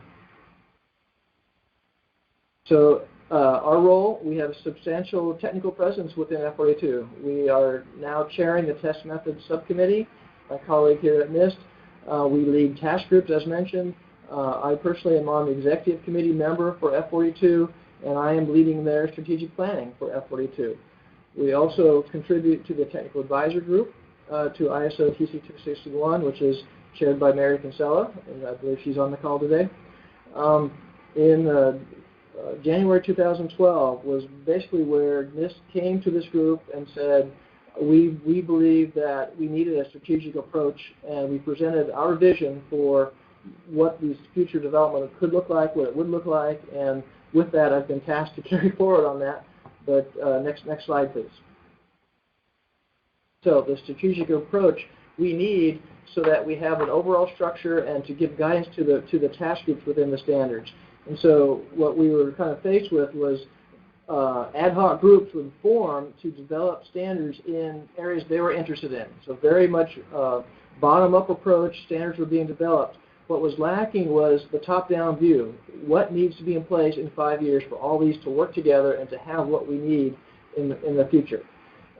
So our role, we have a substantial technical presence within F42. We are now chairing the test methods subcommittee. My colleague here at NIST. We lead task groups, as mentioned. I personally am on the executive committee member for F42, and I am leading their strategic planning for F42. We also contribute to the technical advisor group to ISO TC261, which is chaired by Mary Kinsella, and I believe she's on the call today. In January 2012 was basically where NIST came to this group and said, we believe that we needed a strategic approach, and we presented our vision for what these future development could look like, what it would look like, and with that I've been tasked to carry forward on that. But next slide, please. So the strategic approach we need so that we have an overall structure and to give guidance to the task groups within the standards. And so what we were kind of faced with was ad hoc groups would form to develop standards in areas they were interested in. So very much bottom-up approach, standards were being developed. What was lacking was the top-down view. What needs to be in place in 5 years for all these to work together and to have what we need in the future?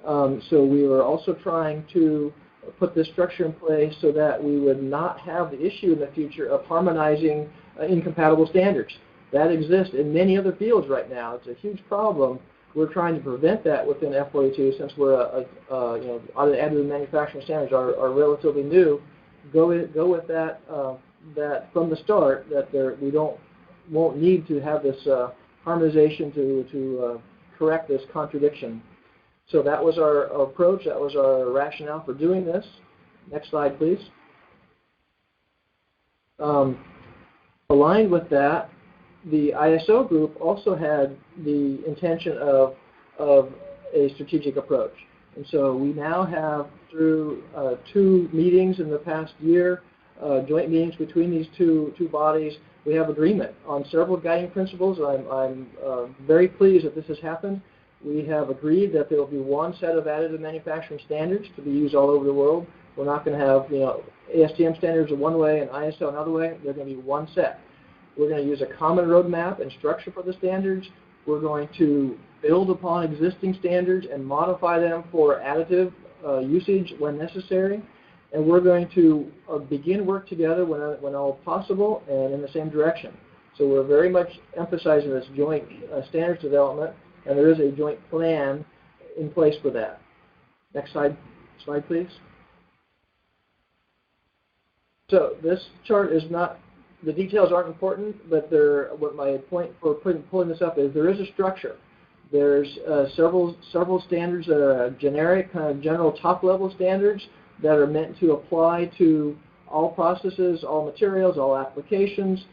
So we were also trying to put this structure in place so that we would not have the issue in the future of harmonizing incompatible standards. That exists in many other fields right now. It's a huge problem. We're trying to prevent that within F42 since we're additive manufacturing standards are relatively new. Go with that that from the start that we won't need to have this harmonization to correct this contradiction. So that was our approach. That was our rationale for doing this. Next slide, please. Aligned with that, the ISO group also had the intention of a strategic approach. And so we now have, through 2 meetings in the past year, joint meetings between these two bodies, we have agreement on several guiding principles. I'm very pleased that this has happened. We have agreed that there will be one set of additive manufacturing standards to be used all over the world. We're not going to have, ASTM standards are one way and ISO another way. They're going to be one set. We're going to use a common roadmap and structure for the standards. We're going to build upon existing standards and modify them for additive usage when necessary. And we're going to begin work together when all possible and in the same direction. So we're very much emphasizing this joint standards development, and there is a joint plan in place for that. Next slide, please. So this chart is not, the details aren't important, but what my point for pulling this up is there is a structure. There's several standards that are generic, kind of general top-level standards that are meant to apply to all processes, all materials, all applications.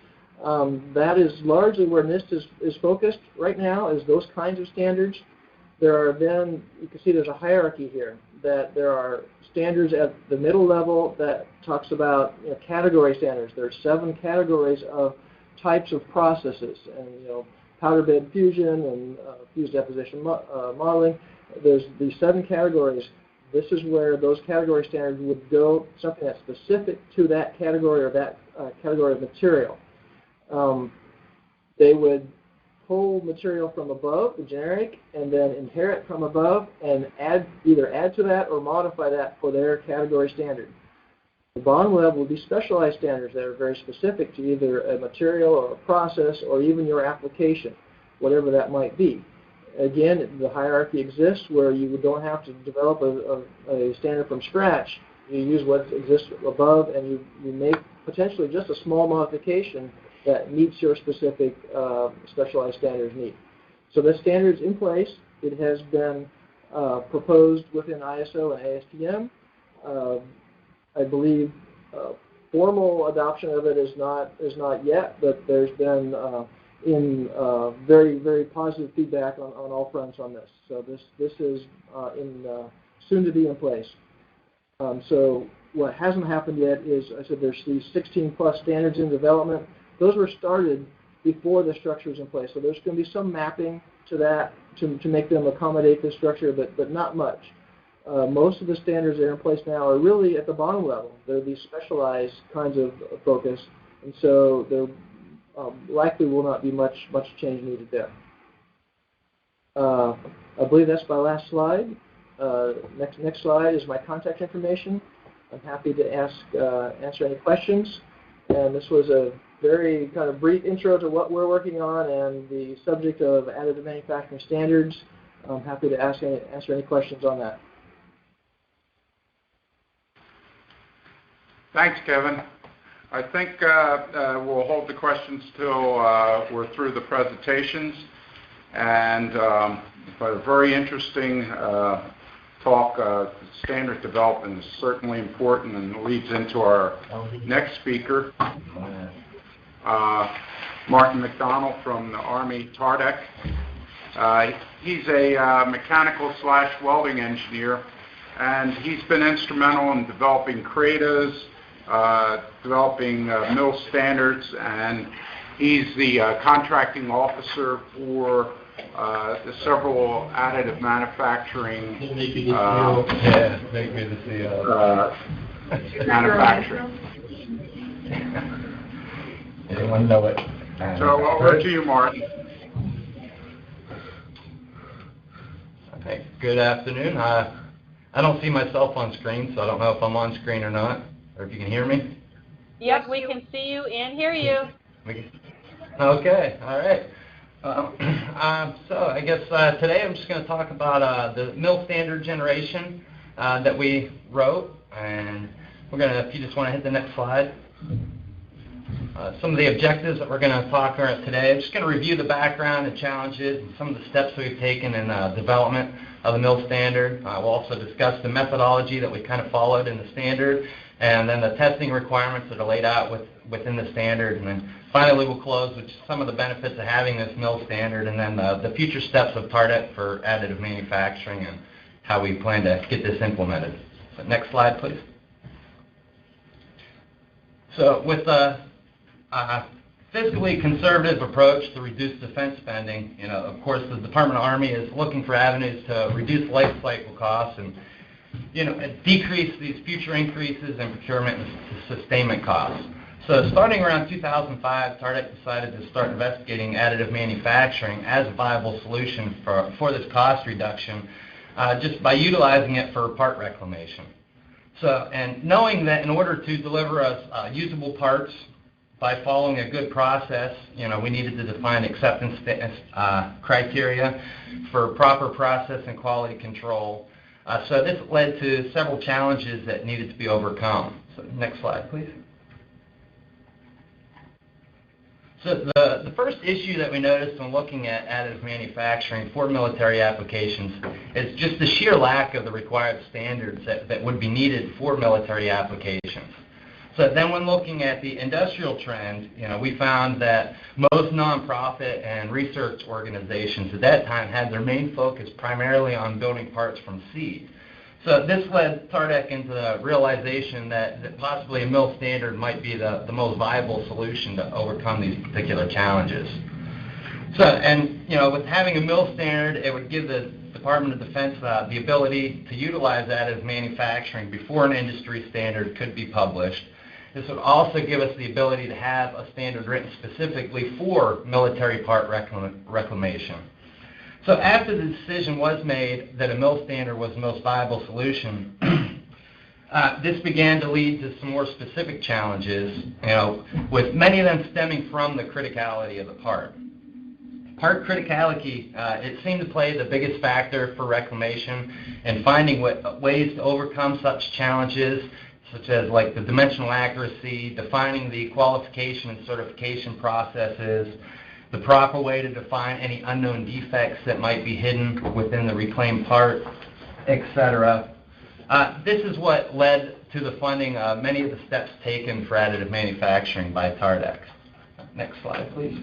That is largely where NIST is focused right now, is those kinds of standards. There are then, you can see there's a hierarchy here, that there are standards at the middle level that talks about category standards. There are 7 categories of types of processes, and powder bed fusion and fused deposition modeling. There's these 7 categories. This is where those category standards would go, something that's specific to that category or that category of material. They would pull material from above, the generic, and then inherit from above and either add to that or modify that for their category standard. The bottom level would be specialized standards that are very specific to either a material or a process or even your application, whatever that might be. Again, the hierarchy exists where you don't have to develop a standard from scratch. You use what exists above, and you make potentially just a small modification that meets your specific specialized standards need. So the standard's in place. It has been proposed within ISO and ASTM. I believe formal adoption of it is not yet, but there's been very, very positive feedback on all fronts on this. So this is soon to be in place. So what hasn't happened yet is, I said there's these 16+ standards in development. Those were started before the structure is in place. So there's going to be some mapping to that to make them accommodate this structure, but not much. Most of the standards that are in place now are really at the bottom level. They're these specialized kinds of focus, and so there likely will not be much change needed there. I believe that's my last slide. Next slide is my contact information. I'm happy to answer any questions. And this was a very kind of brief intro to what we're working on and the subject of additive manufacturing standards. I'm happy to answer any questions on that. Thanks, Kevin. I think we'll hold the questions till we're through the presentations. And but a very interesting talk. Standard development is certainly important and leads into our next speaker, Martin McDonnell from the Army TARDEC. He's a mechanical/welding engineer, and he's been instrumental in developing CRADAs, developing MIL standards, and he's the contracting officer for the several additive manufacturing manufacturing. Anyone know it? So over to you, Martin. Okay. Good afternoon. I don't see myself on screen, so I don't know if I'm on screen or not, or if you can hear me. Yep, we can see you and hear you. Okay. All right. So I guess today I'm just going to talk about the MIL standard generation that we wrote, and we're going to, if you just want to hit the next slide. Some of the objectives that we're going to talk about today. I'm just going to review the background and challenges and some of the steps we've taken in development of the MIL standard. We'll also discuss the methodology that we kind of followed in the standard, and then the testing requirements that are laid out within the standard. And then finally we'll close with some of the benefits of having this MIL standard, and then the future steps of TARDEC for additive manufacturing and how we plan to get this implemented. So next slide, please. So with the fiscally conservative approach to reduce defense spending, of course, the Department of Army is looking for avenues to reduce life cycle costs and, decrease these future increases in procurement and sustainment costs. So starting around 2005, TARDEC decided to start investigating additive manufacturing as a viable solution for this cost reduction, just by utilizing it for part reclamation. So, and knowing that in order to deliver us usable parts by following a good process, we needed to define acceptance criteria for proper process and quality control. So this led to several challenges that needed to be overcome. So next slide, please. So the first issue that we noticed when looking at additive manufacturing for military applications is just the sheer lack of the required standards that would be needed for military applications. So then when looking at the industrial trend, we found that most nonprofit and research organizations at that time had their main focus primarily on building parts from seed. So this led TARDEC into the realization that possibly a MIL standard might be the most viable solution to overcome these particular challenges. So, and with having a MIL standard, it would give the Department of Defense the ability to utilize additive manufacturing before an industry standard could be published. This would also give us the ability to have a standard written specifically for military part reclamation. So after the decision was made that a MIL standard was the most viable solution, this began to lead to some more specific challenges, with many of them stemming from the criticality of the part. Part criticality, it seemed to play the biggest factor for reclamation and finding ways to overcome such challenges, such as like the dimensional accuracy, defining the qualification and certification processes, the proper way to define any unknown defects that might be hidden within the reclaimed part, etc. This is what led to the funding of many of the steps taken for additive manufacturing by TARDEC. Next slide, please.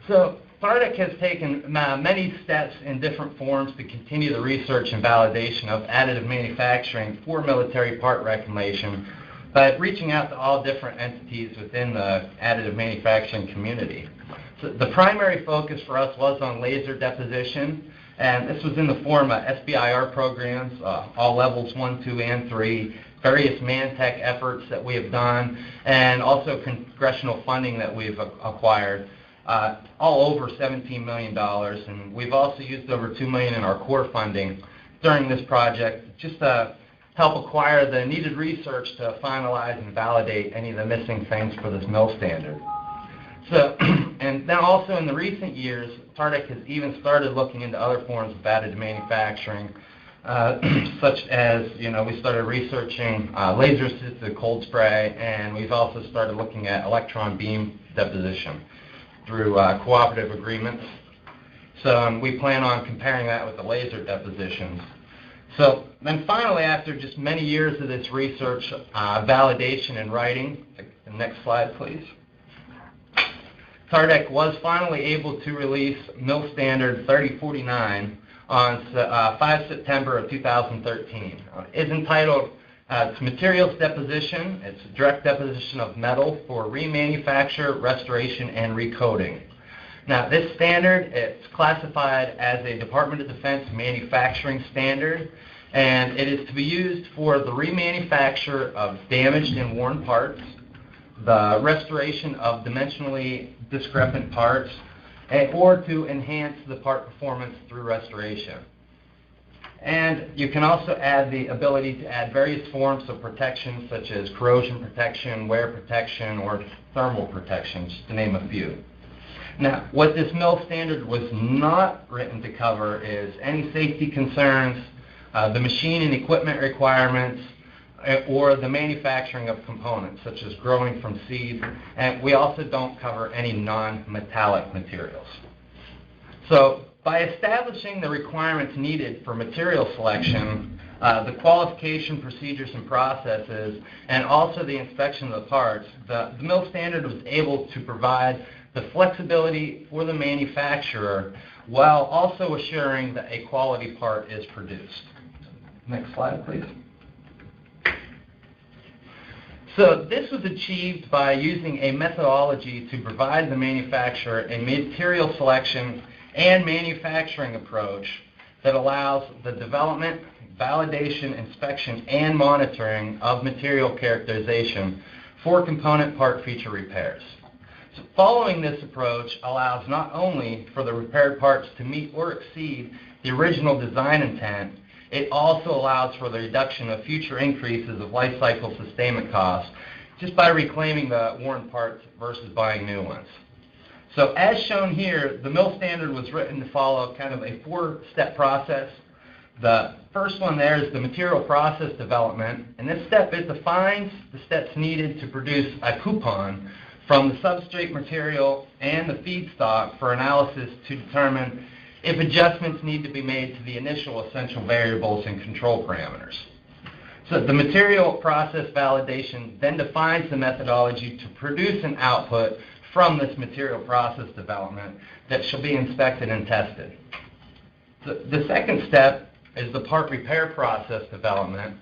So TARDEC has taken many steps in different forms to continue the research and validation of additive manufacturing for military part reclamation by reaching out to all different entities within the additive manufacturing community. So the primary focus for us was on laser deposition, and this was in the form of SBIR programs, all levels 1, 2, and 3, various ManTech efforts that we have done, and also congressional funding that we've acquired. All over $17 million, and we've also used over $2 million in our core funding during this project, just to help acquire the needed research to finalize and validate any of the missing things for this MIL standard. So, and then also in the recent years, TARDEC has even started looking into other forms of additive manufacturing, such as, we started researching laser-assisted cold spray, and we've also started looking at electron beam deposition through cooperative agreements. So we plan on comparing that with the laser depositions. So then finally, after just many years of this research, validation, and writing, the next slide, please. TARDEC was finally able to release MIL Standard 3049 on 5 September of 2013. It's entitled it's Materials Deposition. It's direct deposition of metal for remanufacture, restoration, and recoating. Now, this standard, it's classified as a Department of Defense manufacturing standard, and it is to be used for the remanufacture of damaged and worn parts, the restoration of dimensionally discrepant parts, or to enhance the part performance through restoration. And you can also add the ability to add various forms of protection, such as corrosion protection, wear protection, or thermal protection, just to name a few. Now, what this MIL standard was not written to cover is any safety concerns, the machine and equipment requirements, or the manufacturing of components, such as growing from seed, and we also don't cover any non-metallic materials. So by establishing the requirements needed for material selection, the qualification procedures and processes, and also the inspection of the parts, the MIL standard was able to provide the flexibility for the manufacturer while also assuring that a quality part is produced. Next slide, please. So this was achieved by using a methodology to provide the manufacturer a material selection and manufacturing approach that allows the development, validation, inspection, and monitoring of material characterization for component part feature repairs. So following this approach allows not only for the repaired parts to meet or exceed the original design intent, it also allows for the reduction of future increases of life cycle sustainment costs just by reclaiming the worn parts versus buying new ones. So as shown here, the MIL standard was written to follow kind of a four-step process. The first one there is the material process development, and this step, it defines the steps needed to produce a coupon from the substrate material and the feedstock for analysis to determine if adjustments need to be made to the initial essential variables and control parameters. So the material process validation then defines the methodology to produce an output from this material process development that shall be inspected and tested. The second step is the part repair process development,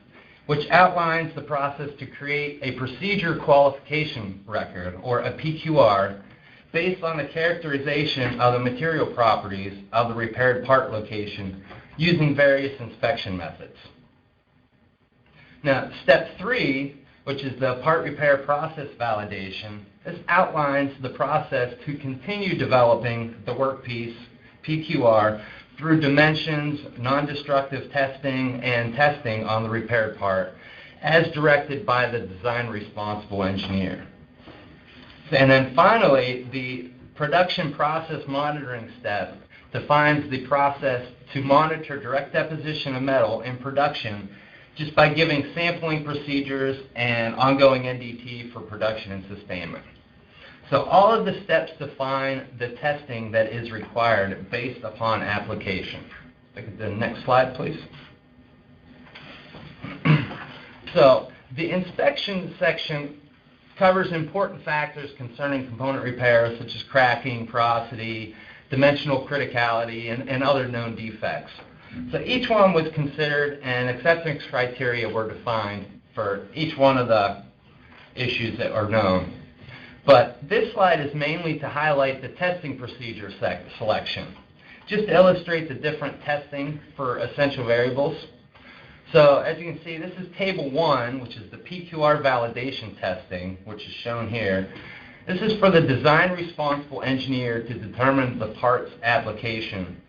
which outlines the process to create a procedure qualification record, or a PQR, based on the characterization of the material properties of the repaired part location using various inspection methods. Now, step 3, which is the part repair process validation, this outlines the process to continue developing the workpiece, PQR, through dimensions, non-destructive testing, and testing on the repaired part, as directed by the design responsible engineer. And then finally, the production process monitoring step defines the process to monitor direct deposition of metal in production just by giving sampling procedures and ongoing NDT for production and sustainment. So all of the steps define the testing that is required based upon application. Look at the next slide, please. So the inspection section covers important factors concerning component repairs such as cracking, porosity, dimensional criticality, and other known defects. So each one was considered, and acceptance criteria were defined for each one of the issues that are known. But this slide is mainly to highlight the testing procedure selection, just to illustrate the different testing for essential variables. So as you can see, this is Table 1, which is the PQR validation testing, which is shown here. This is for the design responsible engineer to determine the part's application.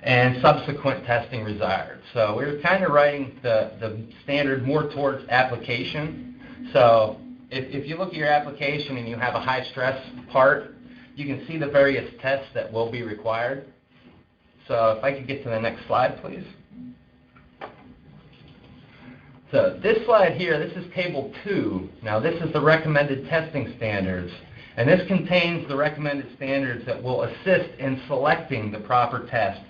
and subsequent testing desired. So we're kind of writing the standard more towards application. So if you look at your application and you have a high stress part, you can see the various tests that will be required. So if I could get to the next slide, please. So this slide here, this is Table 2. Now this is the recommended testing standards. And this contains the recommended standards that will assist in selecting the proper test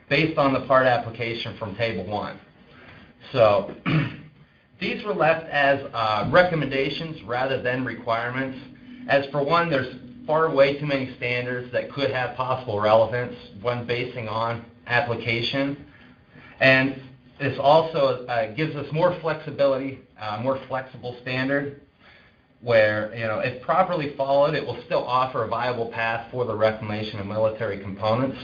based on the part application from Table 1. So these were left as recommendations rather than requirements. As for one, there's far way too many standards that could have possible relevance when basing on application. And this also gives us more flexibility, more flexible standard where, if properly followed, it will still offer a viable path for the reclamation of military components.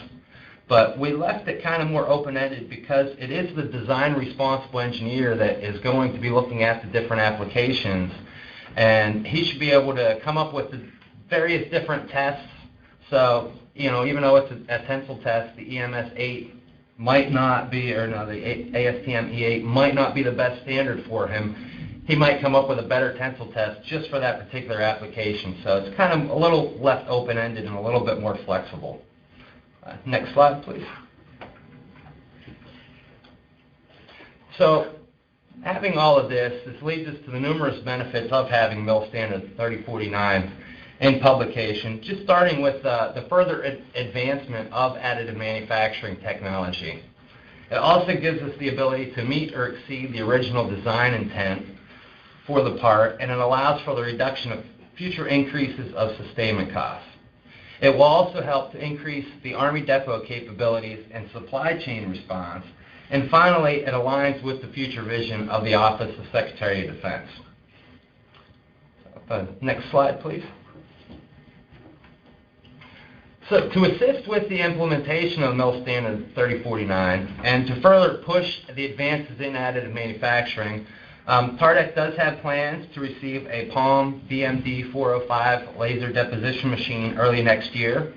But we left it kind of more open-ended because it is the design responsible engineer that is going to be looking at the different applications. And he should be able to come up with the various different tests. So, even though it's a tensile test, the EMS-8 might not be, the ASTM E8 might not be the best standard for him. He might come up with a better tensile test just for that particular application. So it's kind of a little less open-ended and a little bit more flexible. Next slide, please. So having all of this leads us to the numerous benefits of having MIL Standard 3049 in publication, just starting with the further advancement of additive manufacturing technology. It also gives us the ability to meet or exceed the original design intent for the part, and it allows for the reduction of future increases of sustainment costs. It will also help to increase the Army depot capabilities and supply chain response. And finally, it aligns with the future vision of the Office of Secretary of Defense. Next slide, please. So to assist with the implementation of MIL Standard 3049 and to further push the advances in additive manufacturing, TARDEC does have plans to receive a Palm BMD 405 laser deposition machine early next year.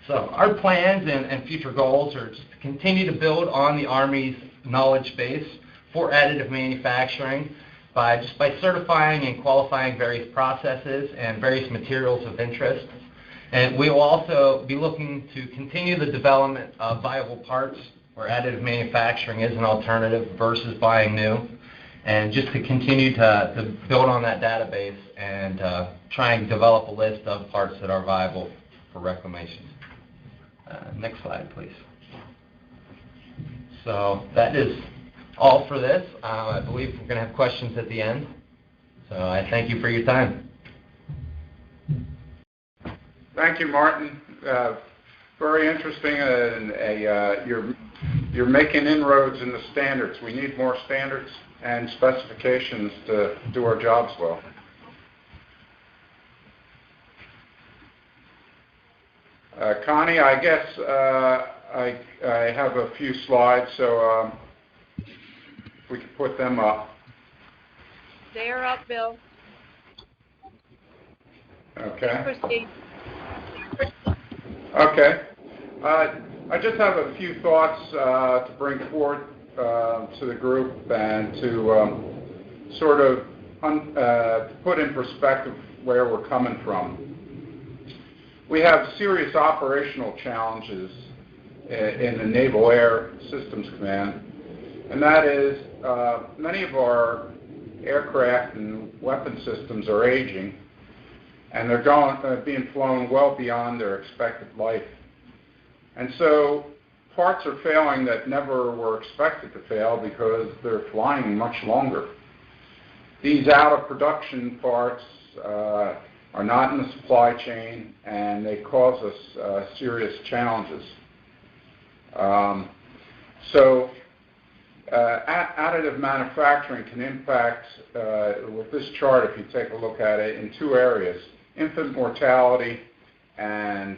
So our plans and future goals are just to continue to build on the Army's knowledge base for additive manufacturing by certifying and qualifying various processes and various materials of interest. And we will also be looking to continue the development of viable parts where additive manufacturing is an alternative versus buying new, and just to continue to build on that database and try and develop a list of parts that are viable for reclamation. Next slide, please. So that is all for this. I believe we're going to have questions at the end. So I thank you for your time. Thank you, Martin. Very interesting, and you're making inroads in the standards. We need more standards and specifications to do our jobs well. Connie, I guess I have a few slides, so if we could put them up. They are up, Bill. Okay. Proceed. Okay. I just have a few thoughts to bring forward to the group and to sort of put in perspective where we're coming from. We have serious operational challenges in the Naval Air Systems Command, and that is many of our aircraft and weapon systems are aging, and they're being flown well beyond their expected life. And so parts are failing that never were expected to fail because they're flying much longer. These out-of-production parts are not in the supply chain, and they cause us serious challenges. Additive manufacturing can impact, with this chart, if you take a look at it, in two areas: infant mortality and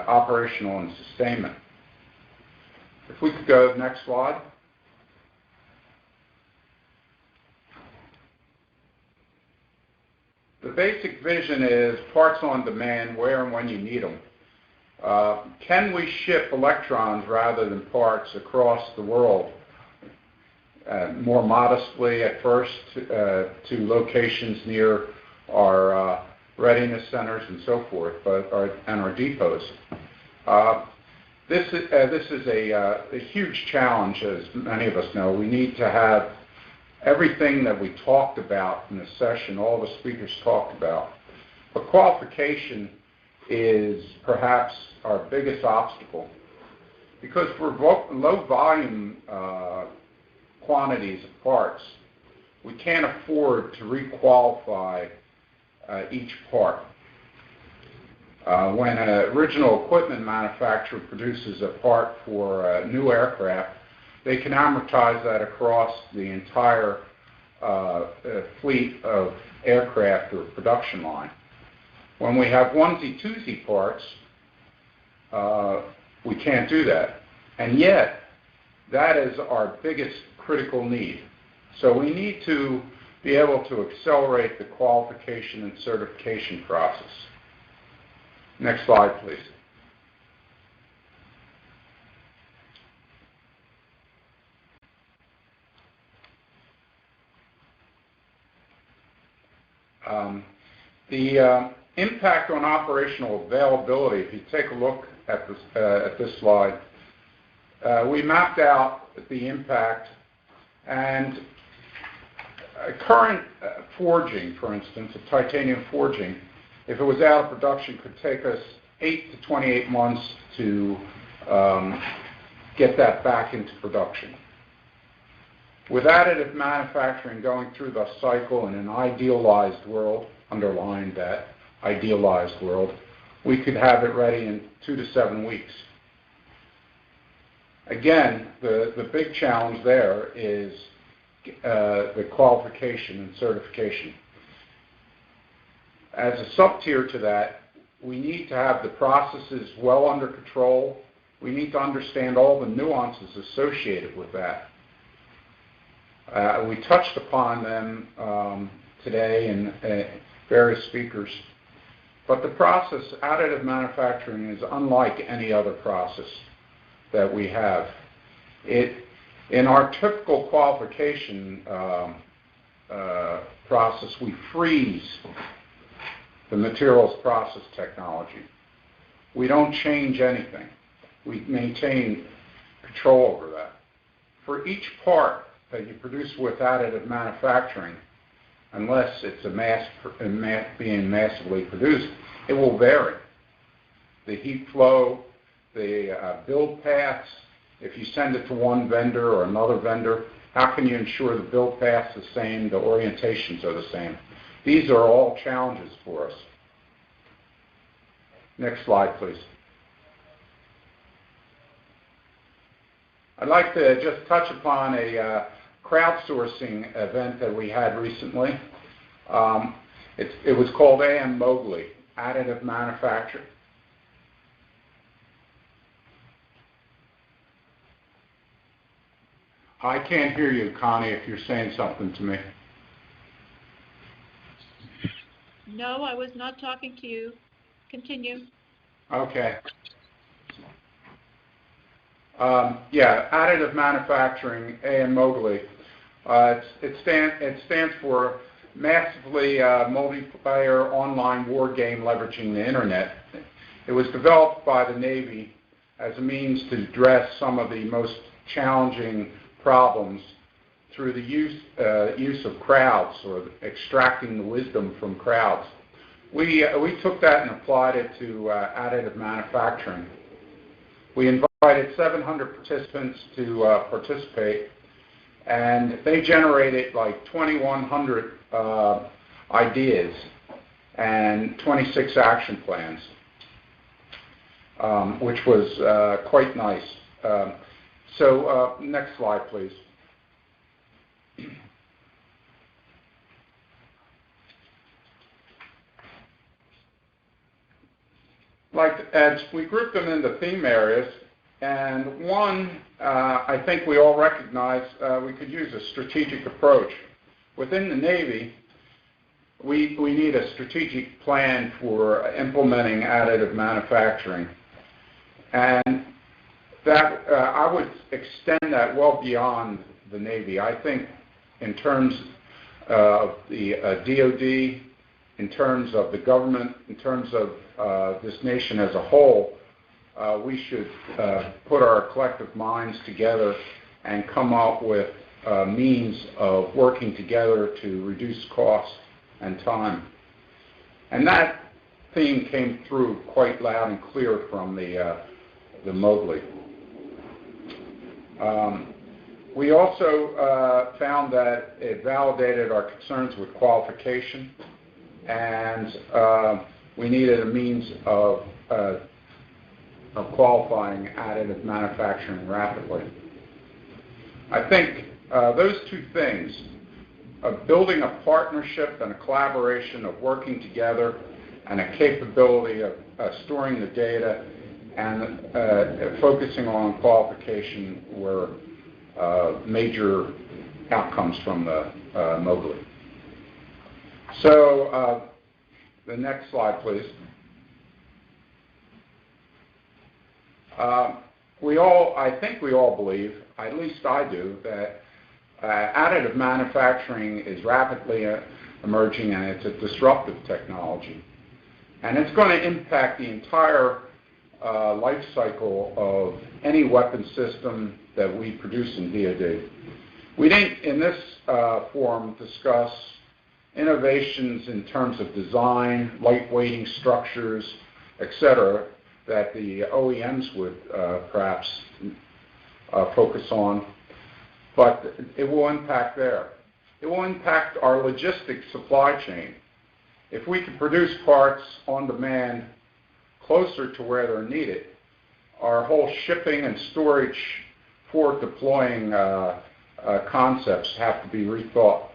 operational and sustainment. If we could go to the next slide. The basic vision is parts on demand, where and when you need them. Can we ship electrons rather than parts across the world more modestly at first to locations near our readiness centers and so forth, and our depots? This is a huge challenge, as many of us know. We need to have everything that we talked about in the session, all the speakers talked about. But qualification is perhaps our biggest obstacle, because for low volume quantities of parts, we can't afford to requalify each part. When an original equipment manufacturer produces a part for a new aircraft, they can amortize that across the entire fleet of aircraft or production line. When we have onesie-twosie parts, we can't do that. And yet, that is our biggest critical need. So we need to be able to accelerate the qualification and certification process. Next slide, please. The impact on operational availability, if you take a look at this slide, we mapped out the impact, and current forging, for instance, of titanium forging, if it was out of production, could take us 8 to 28 months to get that back into production. With additive manufacturing going through the cycle in an idealized world, underline that, idealized world, we could have it ready in 2 to 7 weeks. Again, the big challenge there is the qualification and certification. As a sub-tier to that, we need to have the processes well under control. We need to understand all the nuances associated with that. We touched upon them today in various speakers. But the process, additive manufacturing, is unlike any other process that we have. In our typical qualification process, we freeze the materials process technology. We don't change anything. We maintain control over that. For each part that you produce with additive manufacturing, unless it's being massively produced, it will vary. The heat flow, the build paths, if you send it to one vendor or another vendor, how can you ensure the build path's the same, the orientations are the same? These are all challenges for us. Next slide, please. I'd like to just touch upon a crowdsourcing event that we had recently. It was called AMMOGLI, Additive Manufacturing. I can't hear you, Connie, if you're saying something to me. No, I was not talking to you. Continue. Okay. Yeah, additive manufacturing, AMMOGLI. It stands for Massively Multiplayer Online War Game Leveraging the Internet. It was developed by the Navy as a means to address some of the most challenging problems through the use of crowds, or extracting the wisdom from crowds. We took that and applied it to additive manufacturing. We invited 700 participants to participate, and they generated like 2,100 ideas and 26 action plans, which was quite nice. So next slide, please. As we grouped them into theme areas, and one, I think we all recognize we could use a strategic approach. Within the Navy, we need a strategic plan for implementing additive manufacturing. And that I would extend that well beyond the Navy. I think in terms of the DOD, in terms of the government, in terms of this nation as a whole, we should put our collective minds together and come up with means of working together to reduce cost and time. And that theme came through quite loud and clear from the Mobley. We also found that it validated our concerns with qualification, and we needed a means of qualifying additive manufacturing rapidly. I think those two things, of building a partnership and a collaboration, of working together, and a capability of storing the data and focusing on qualification were major outcomes from the Mobley. So the next slide, please. I think we all believe, at least I do, that additive manufacturing is rapidly emerging, and it's a disruptive technology. And it's going to impact the entire life cycle of any weapon system that we produce in DoD. We didn't, in this forum, discuss innovations in terms of design, lightweighting structures, etc., that the OEMs would perhaps focus on, but it will impact there. It will impact our logistics supply chain. If we can produce parts on demand closer to where they're needed, our whole shipping and storage for deploying concepts have to be rethought.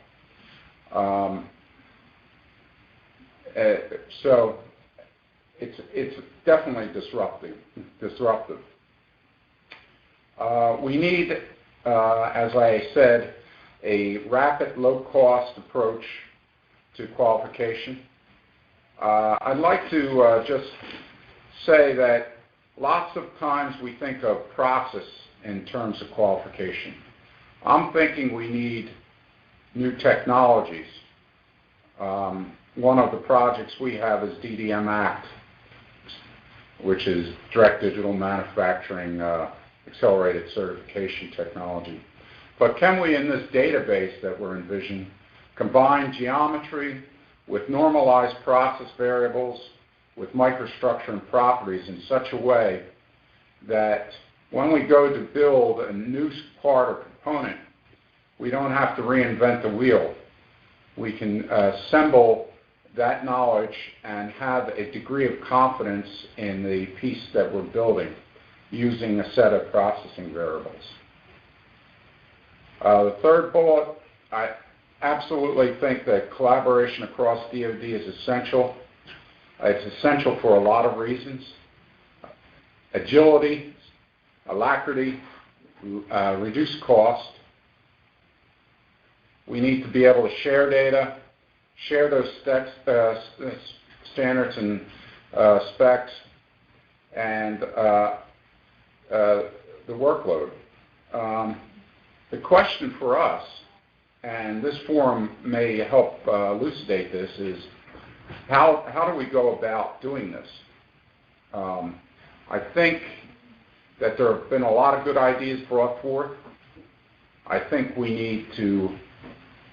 So it's definitely disruptive. We need, as I said, a rapid, low-cost approach to qualification. I'd like to just say that lots of times we think of process in terms of qualification. I'm thinking we need new technologies. One of the projects we have is DDM Act, which is Direct Digital Manufacturing Accelerated Certification Technology. But can we, in this database that we're envisioning, combine geometry with normalized process variables, with microstructure and properties in such a way that when we go to build a new part or component, we don't have to reinvent the wheel. We can assemble that knowledge and have a degree of confidence in the piece that we're building using a set of processing variables. The third bullet, I absolutely think that collaboration across DoD is essential. It's essential for a lot of reasons. Agility, alacrity, reduce cost. We need to be able to share data, share those standards and specs, and the workload. The question for us, and this forum may help elucidate this, is how do we go about doing this? I think that there have been a lot of good ideas brought forth. I think we need to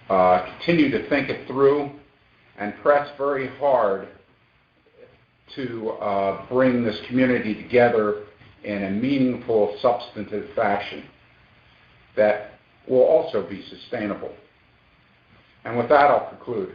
continue to think it through and press very hard to bring this community together in a meaningful, substantive fashion that will also be sustainable. And with that, I'll conclude.